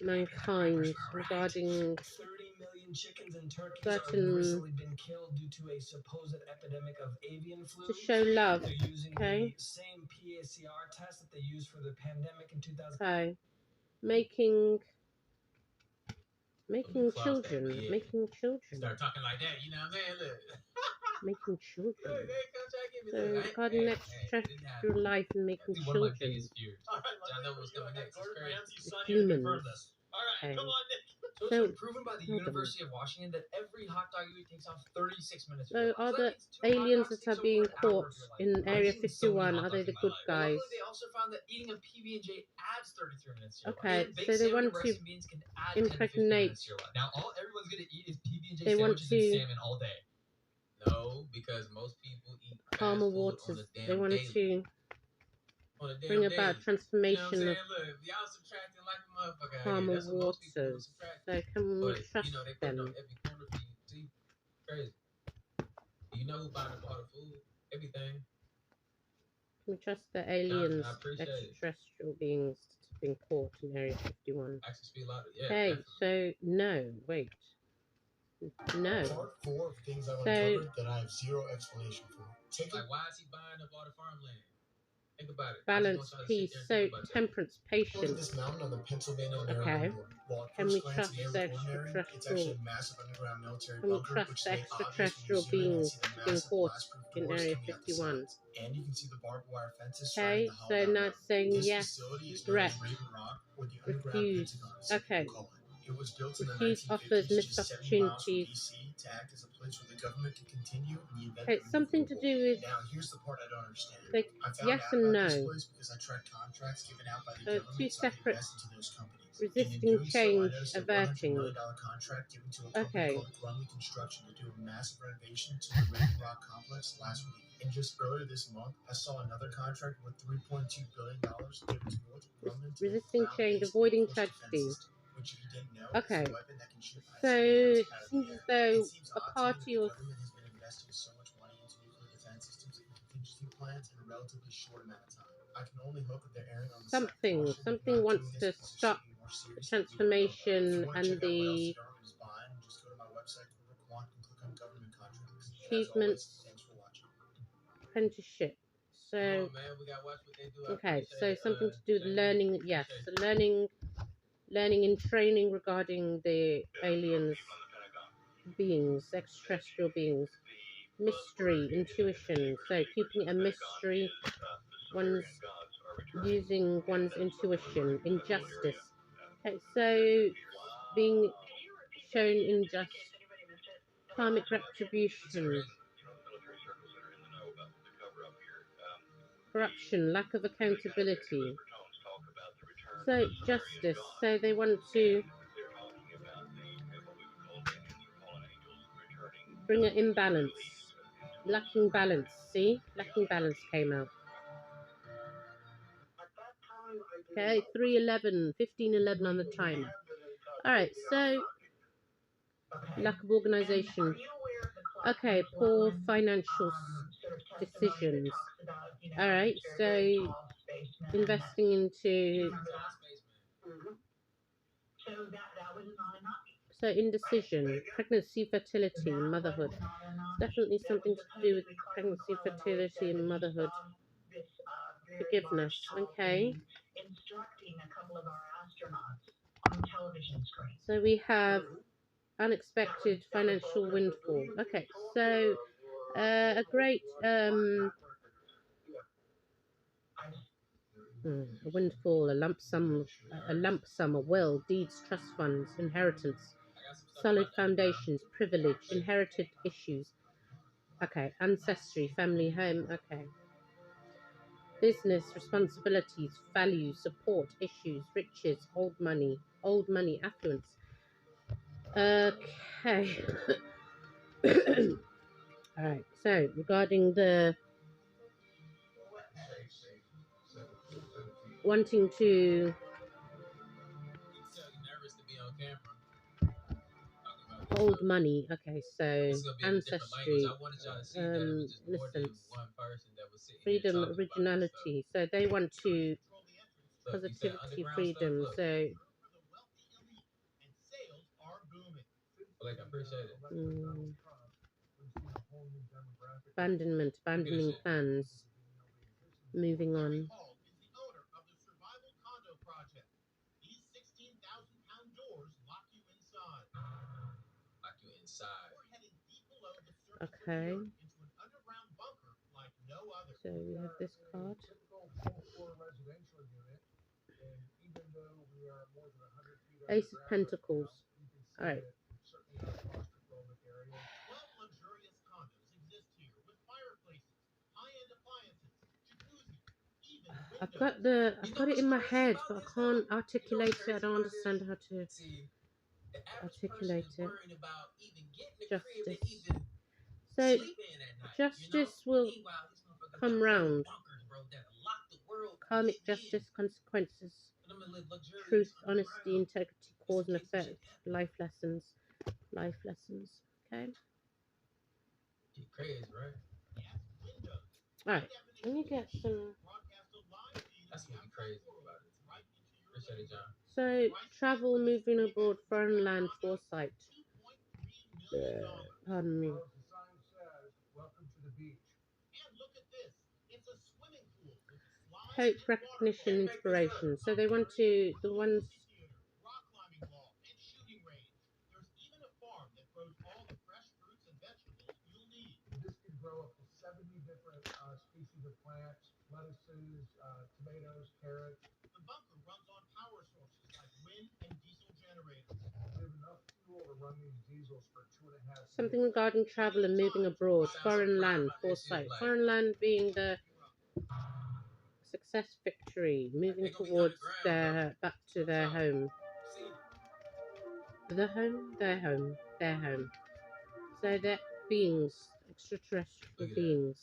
mankind regarding 30 million chickens and turkeys certain have recently been killed due to a supposed epidemic of avian flu. to show love. They're using Okay. the same PCR test that they used for the pandemic in 2000. Okay. Making children. Making children. Start talking like that, you know what I'm saying? Look. Making children. So regarding extraterrestrial life and making children. I know what's coming next. Humans. Alright, come on, Nick. So it's been proven by the University of Washington that every hot dog you eat takes off 36 minutes. So are the aliens that are being caught in Area 51, are they the good guys? They also found that eating a PB&J adds 33 minutes to your life. Okay, And baked so they salmon want and rice to and beans can add 10 to 15 impregnate. minutes to your life. Now, all everyone's going to eat is PB&J They want sandwiches and to salmon all day. No, because most people eat calmer waters. They want to bring about transformation of y'all subtracting like a motherfucker. calmer That's what most people waters. subtract. So can we But, trust they put it them? on every corner for you. See? Crazy. You know who buying up all the food? Everything. Can we trust the Jonathan, aliens, I appreciate it. extraterrestrial beings that's been caught in Area 51? Access speed louder. Yeah, Okay, definitely. so no, wait. No. Part 4 of things I've So- uncovered that I have zero explanation for. Take Like, why is he buying up all the farmland? Think about it. Balance, peace, so temperance, look at patience. this mountain on the Pennsylvania-Maryland Okay. border. While at Can first we glance trust it may the look ordinary, it's extraterrestrial? actually a massive underground military Can we bunker, trust which the is made obvious when you extraterrestrial zoom in and beings see the being massive caught glass-proof in doors Area coming out the 51? sides. And you can see the barbed wire fences Okay, surrounding the so hollowed-out now it's mountain. saying This yes, facility is known regret, as Raven Rock, or the underground refuse. Pentagon, as some Okay. people call it. It was built in the Refuse 1950s, offers, missed just 70 miles from opportunities. DC, to act as a place where the government could continue in the event Okay, of a something to nuclear do war. with Now, here's the part I don't understand. the I found yes out and about this no. place because I tracked contracts given out by the So two government so I could separate invest into those companies. resisting And in doing so, I change, noticed a $100 averting. million contract given to a company Okay. called Grumley Construction to do a massive renovation to the Raven Rock complex last week. And just earlier this month, I saw another contract worth $3.2 billion given to North Grumman to Resisting change, ground-based avoiding Air Force defense tragedy. system, which, if you didn't know, Okay. is a weapon that can shoot So ICBMs it out of seems the as air. though It seems a odd to me party that the or government has been investing so much money into nuclear defense systems and contingency plans in a relatively short amount of time. I can only hope that they're erring on the side of caution, something not wants doing to this because stop they're more serious the than we are. If transformation you want to and check out what else the the government is buying, just go to my website, Quant, and click on government contracts. And as always, achievements, thanks for watching. apprenticeship. So Come on, man. We gotta watch what they do. I okay, appreciate so it, something to do with Shane. learning. Yes, Appreciate it. learning and training regarding the aliens, beings, extraterrestrial beings. Mystery, intuition. So keeping it a mystery. One's using one's intuition. Injustice. Okay, so being shown unjust. Karmic retribution. Corruption, lack of accountability. So justice. So they want to bring an imbalance. Lacking balance. See? Lacking balance came out. Okay, 3:11, 15:11 on the timer. Alright, so lack of organization. Okay, poor financial decisions. Alright, so investing into. So indecision, pregnancy, fertility, motherhood. Definitely something to do with pregnancy, fertility, and motherhood. Forgiveness. Okay. So we have unexpected financial windfall. Okay, so a great a windfall, a lump sum, a will, deeds, trust funds, inheritance, solid foundations, privilege, inherited issues. Okay, ancestry, family, home. Okay. Business, responsibilities, values, support, issues, riches, old money, affluence. Okay. Alright, so regarding the wanting to Nervous to be on camera. hold money. Okay, so ancestry, innocence, freedom, originality. So they want to positivity, freedom. So like, I appreciate it. abandonment, abandoning plans, moving on. Lock you inside. Okay. So we have this card. Ace of Pentacles. Alright. I've got it in my head, but I can't articulate it. I don't understand how to articulate it. Justice. So justice will come round. Karmic justice, consequences, truth, honesty, integrity, cause and effect, life lessons. Okay. Crazy, right? Alright. Let me get some. That's what be crazy about it. Appreciate it, John. So, travel, moving abroad, foreign land, foresight. Pardon me. Hope, recognition, inspiration. So they want to, the ones. This could grow up to 70 different species of plants, lettuces, tomatoes, carrots. The bunker runs on power sources like wind and diesel generators. We have enough fuel to run these diesels for 2.5 years. Something regarding travel and moving abroad, foreign land, foresight. Foreign land being the success, victory, moving towards their, back to their home. The home, their home, their home. So they're beings, extraterrestrial beings.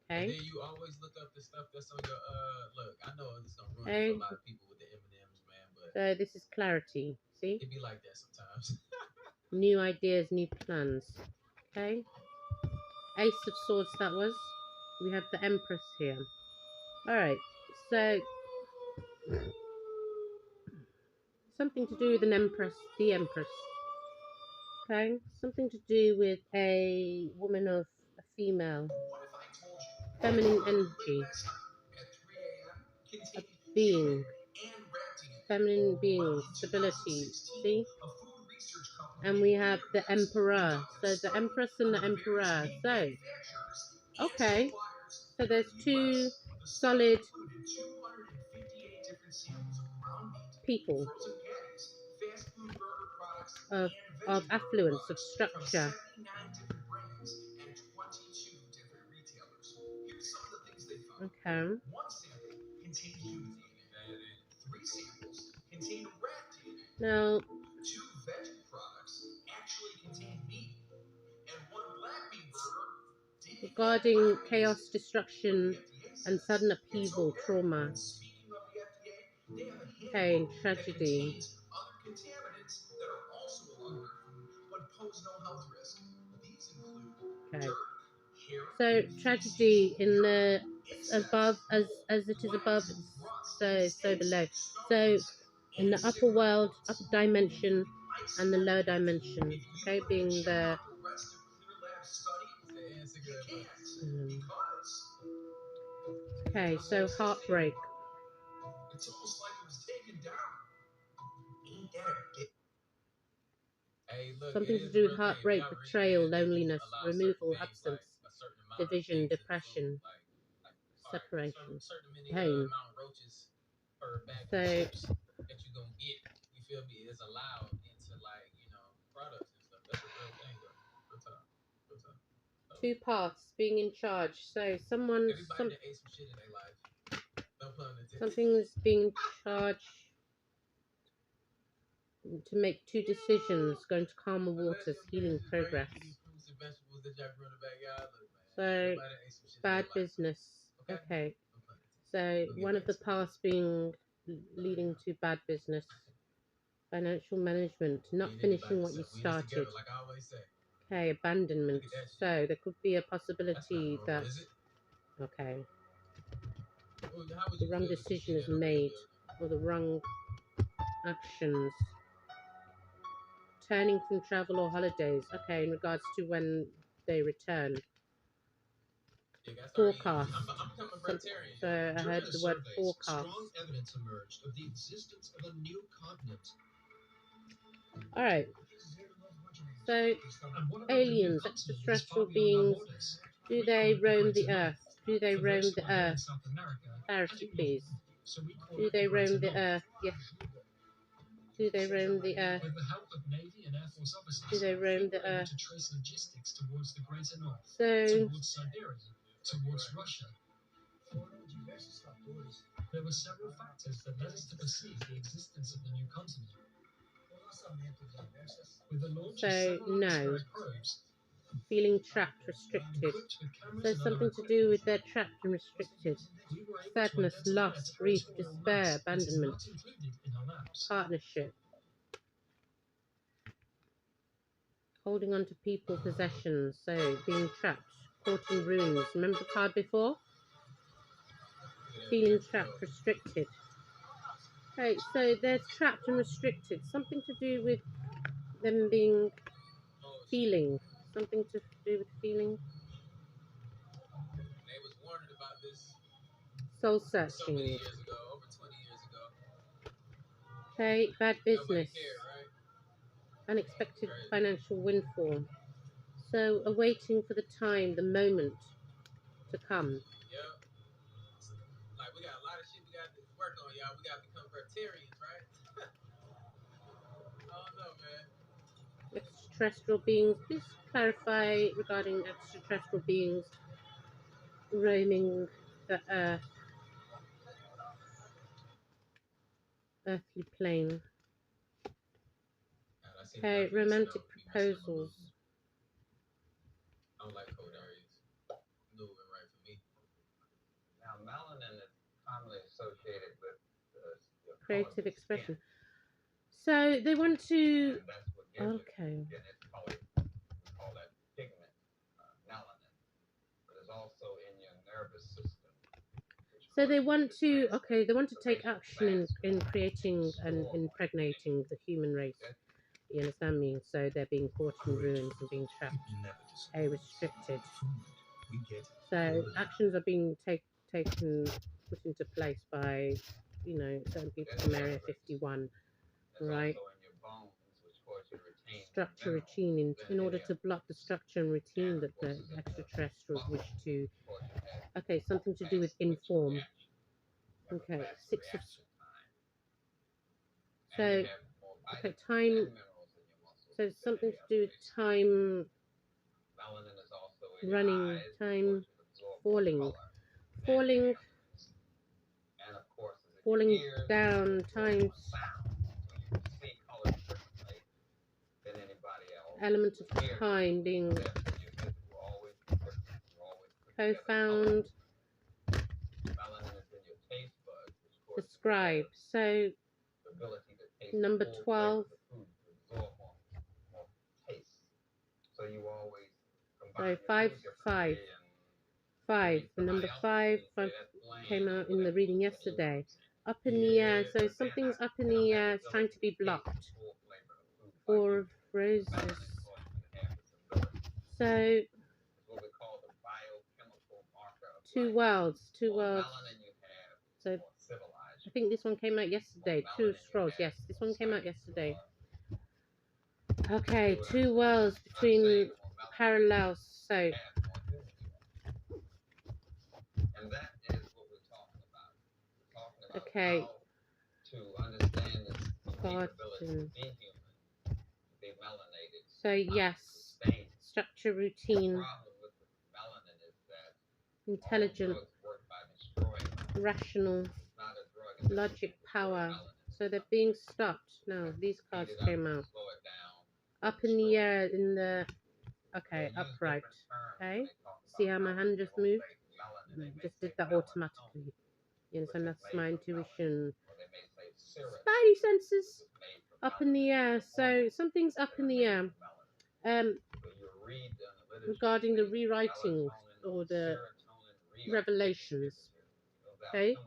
And Okay. then you always look up the stuff that's on your look, I know it's gonna ruin it for a lot of people with the M&Ms, man, but so this is clarity. See? it be like that sometimes. New ideas, new plans. Okay. Ace of Swords that was. We have the Empress here. Alright. So something to do with an Empress, the Empress. Okay. Something to do with a woman of a female. Feminine energy. A being. Feminine being. Stability. See? And we have the Emperor. So the Empress and the Emperor. So, okay. So there's two solid people of affluence, of structure. Okay. One sample contained human DNA. 3 samples contained rat DNA. Now, 2 veggie products actually contained meat. And 1 black bean burger didn't regarding have rat chaos, meat. destruction, and sudden upheaval, trauma, And speaking of the FDA, they have a pain, handbook that tragedy. contains other contaminants that are also allowed in our food but pose no health risk. These include Okay. dirt, hair, So tragedy in the above, as it is above, so below. So in the upper world, upper dimension, and the lower dimension. Okay, being the okay. So heartbreak. It's almost like it was taken down. Ain't that a bit? Hey, look, Something it to is do with real thing. heartbreak, Y'all read betrayal, that they loneliness, allow removal, certain things, absence, like a certain amount division, of things in the depression, food, like separation, certain many pain. amount of roaches per bag So of chips that you gonna get. You feel me? Is allowed into like products and stuff. That's a real thing though. Real time. Real time. So, two paths, being in charge. So everybody that ate some shit in their life. No pun intended. something's being in charge to make two decisions, going to calmer waters, healing progress. So bad business. Okay. So one of the paths being leading to bad business, financial management, not finishing what you started. Okay, abandonment. So there could be a possibility that okay, the wrong decision is made or the wrong actions. Turning from travel or holidays. Okay, in regards to when they return. Forecast. So I heard the word forecast. Strong evidence emerged of the existence of a new continent. Alright. So aliens, extraterrestrial beings, do they roam the earth? Do they roam the earth? Clarity, please. Do they roam the earth? Yes. Do they roam the earth? With the help of Navy and Air Force officers, do they roam the earth? to trace logistics towards the greater north, So, towards Siberia, towards Russia. There were several factors that led us to perceive the existence of the new continent. With the launch of several no. probes, Feeling trapped, restricted. So something to do with they're trapped and restricted. Sadness, loss, grief, despair, abandonment, partnership. Holding on to people, possessions. So being trapped, caught in ruins. Remember the card before? feeling trapped, restricted. Okay, so there's trapped and restricted. Something to do with them being feeling. Something to do with feeling. They was warned about this Soul so many searching. years ago, over 20 years ago. Okay, bad Nobody business. cared, right? Unexpected Crazy. financial windfall. So awaiting for the time, the moment to come. Yep. Like we got a lot of shit we got to work on, y'all. We got to become Vertarians, right? I don't know, man. Extraterrestrial beings. Please clarify regarding extraterrestrial beings roaming the earthly plane. God, I seen Okay, enough of this romantic snow to be messing with my proposals. mood. I don't like cold areas. Moving right for me. Now, melanin is commonly associated with the Creative expression. So they want to. and that's what gives Okay. it its color. We call that pigment, melanin. But it's also in your nervous system. So they want to. Okay, they want to take action in creating and impregnating the human race. You understand me? So they're being caught in ruins and being trapped, restricted. So actions are being taken, put into place by, you know, certain people from Area 51, right? Structure routine in order to block the structure and routine that the extraterrestrials wish to. Okay, something to do with inform. Okay, 6 of. So, okay, time. So something to do with time running, time falling down, time element of time being profound, describe. So number 12. So 5. The number 5 came out in the reading yesterday. Up in the air. So something's up in the air. It's trying to be blocked. 4 of roses. So 2 worlds. So I think this one came out yesterday. 2 of straws. Yes, this one came out yesterday. Okay, 2 worlds between parallels. So and that is what we're talking about. We're talking about okay. how to understand this unique ability to be human, to be melanated. So yes, structure, routine, intelligent, rational, logic, power. So they're being stopped. Now these cards came out. Up in the air, in the, okay, upright. Okay, see how my hand just moved? Just did that automatically. You understand? That's my intuition. Spidey senses. Up in the air. So something's up in the air. Regarding the rewriting or the revelations. Okay.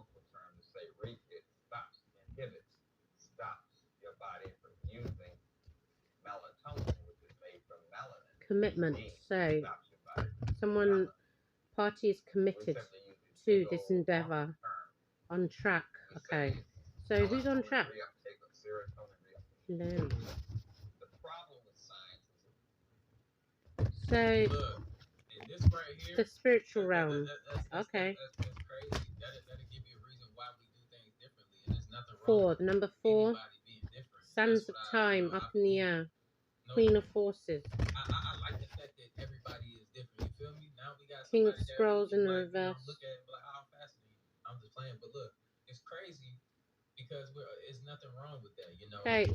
Commitment. So someone, party is committed to this endeavor. On track. Okay. So who's on track? Larry. So the spiritual realm. Okay. That's crazy. That'll give you a reason why we do things differently, and there's nothing wrong 4. with The number 4. being different. Sands of time up in the air. Queen of forces. I like the fact that everybody is different. You feel me? Now we got King of somebody scrolls in the like, reverse. Look at it, like, how fascinating. I'm just playing, but look, it's crazy because there's nothing wrong with that, you know. Okay.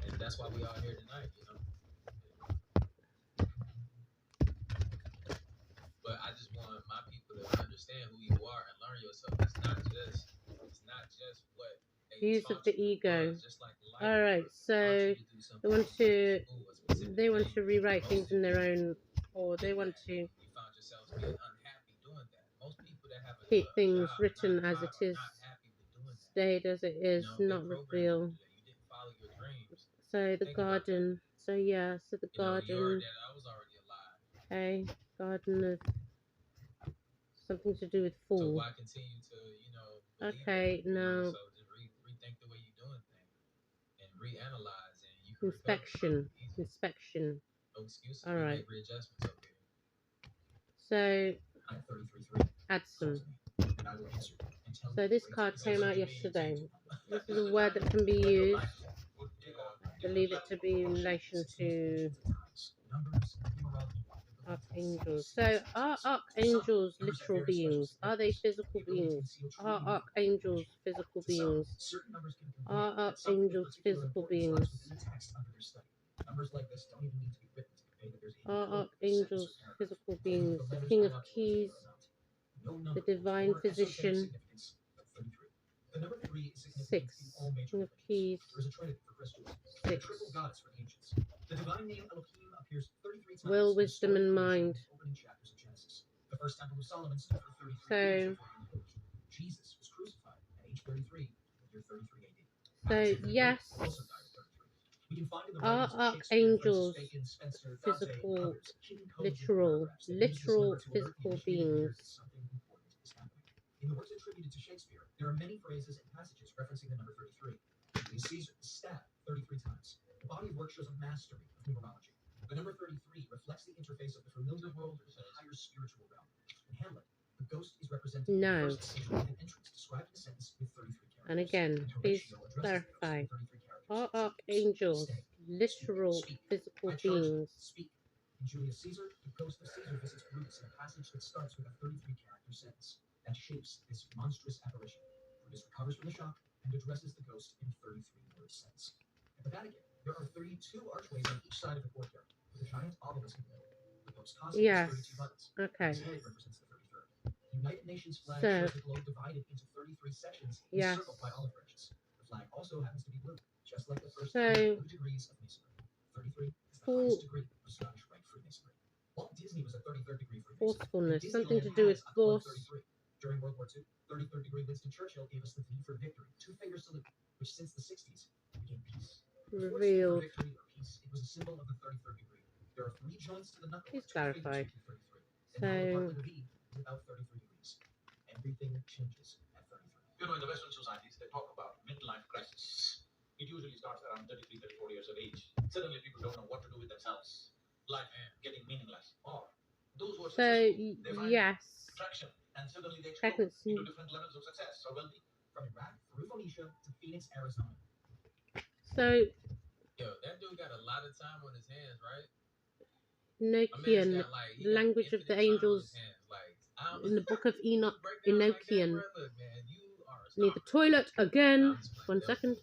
And that's why we all here tonight, you know. But I just want my people to understand who you are and learn yourself. It's not just what Views of the ego. All right, so they want to rewrite things in their own, or they want to. You found yourselves being unhappy doing that. Most people that have a keep things job, written 9 to as 5, it are is, not happy with doing that. stayed as it You is, know, they not programmed you to reveal. do that. You didn't follow your dreams. So the Think about that. garden. So yeah, so the You know, you garden. heard that I was already alive. Okay, garden of something to do with So fall. why continue to, you know, believe Okay, that? You know, now so just rethink the way you're doing things and reanalyze, and you can recover inspection. easy. Inspection. No excuses. All We right. make readjustments over here. So add some. So this card came out yesterday. This is a word that can be used. I believe it to be in relation to archangels. So are archangels literal beings? Are they physical beings? Are archangels physical beings? Are archangels physical beings? Are archangels physical beings? The King of Keys, the Divine Physician. 6. King of Keys. 6. Will, wisdom, and mind. So yes, are archangels physical, literal physical beings? In the works attributed to Shakespeare, there are many phrases and passages referencing the number 33. Julius Caesar is stabbed 33 times. The body of work shows a mastery of numerology. The number 33 reflects the interface of the familiar world with the higher spiritual realm. In Hamlet, the ghost is represented in the first section with an entrance described in a sentence with 33 characters. And again, please clarify. Are archangels literal physical beings? Speak. In Julius Caesar, the ghost of Caesar visits Brutus in a passage that starts with a 33-character sentence that shapes this monstrous apparition. Brutus recovers from the shock and addresses the ghost in a 33-word sentence. At the Vatican, there are 32 archways on each side of the courtyard, with a giant obelisk in the middle. The Pope's cossack Yes. has 32 buttons. Okay. His head represents the 33rd. The United Nations flag So, shows the globe divided into 33 sections encircled by olive branches. The flag also happens to be blue, just like the first 3 degrees of Masonry. 33 is the highest degree of Scottish Rite Freemasonry. Walt Disney was a 33rd degree Freemason. Forcefulness, something to do with force. During World War II, 33rd degree Winston Churchill gave us the V for victory, 2-finger salute, which since the 60s became peace. Revealed. Victory or peace, it was a symbol of the 33rd degree. There are 3 joints to the knuckle. Please clarify. And now the part of the V is about 33 degrees. Everything changes at 33. You know, in the Western societies, they talk about midlife crisis. It usually starts around 33, 34 years of age. Suddenly people don't know what to do with themselves. Life getting meaningless. Or those who are successful, they find yes, traction, and suddenly they explode into different levels of success or well-being. From Iraq through Phoenicia to Phoenix, Arizona. So, yo, that dude got a lot of time on his hands, right? Enochian, the language of the angels in the book of Enoch, Enochian. Need the toilet again. 1 second.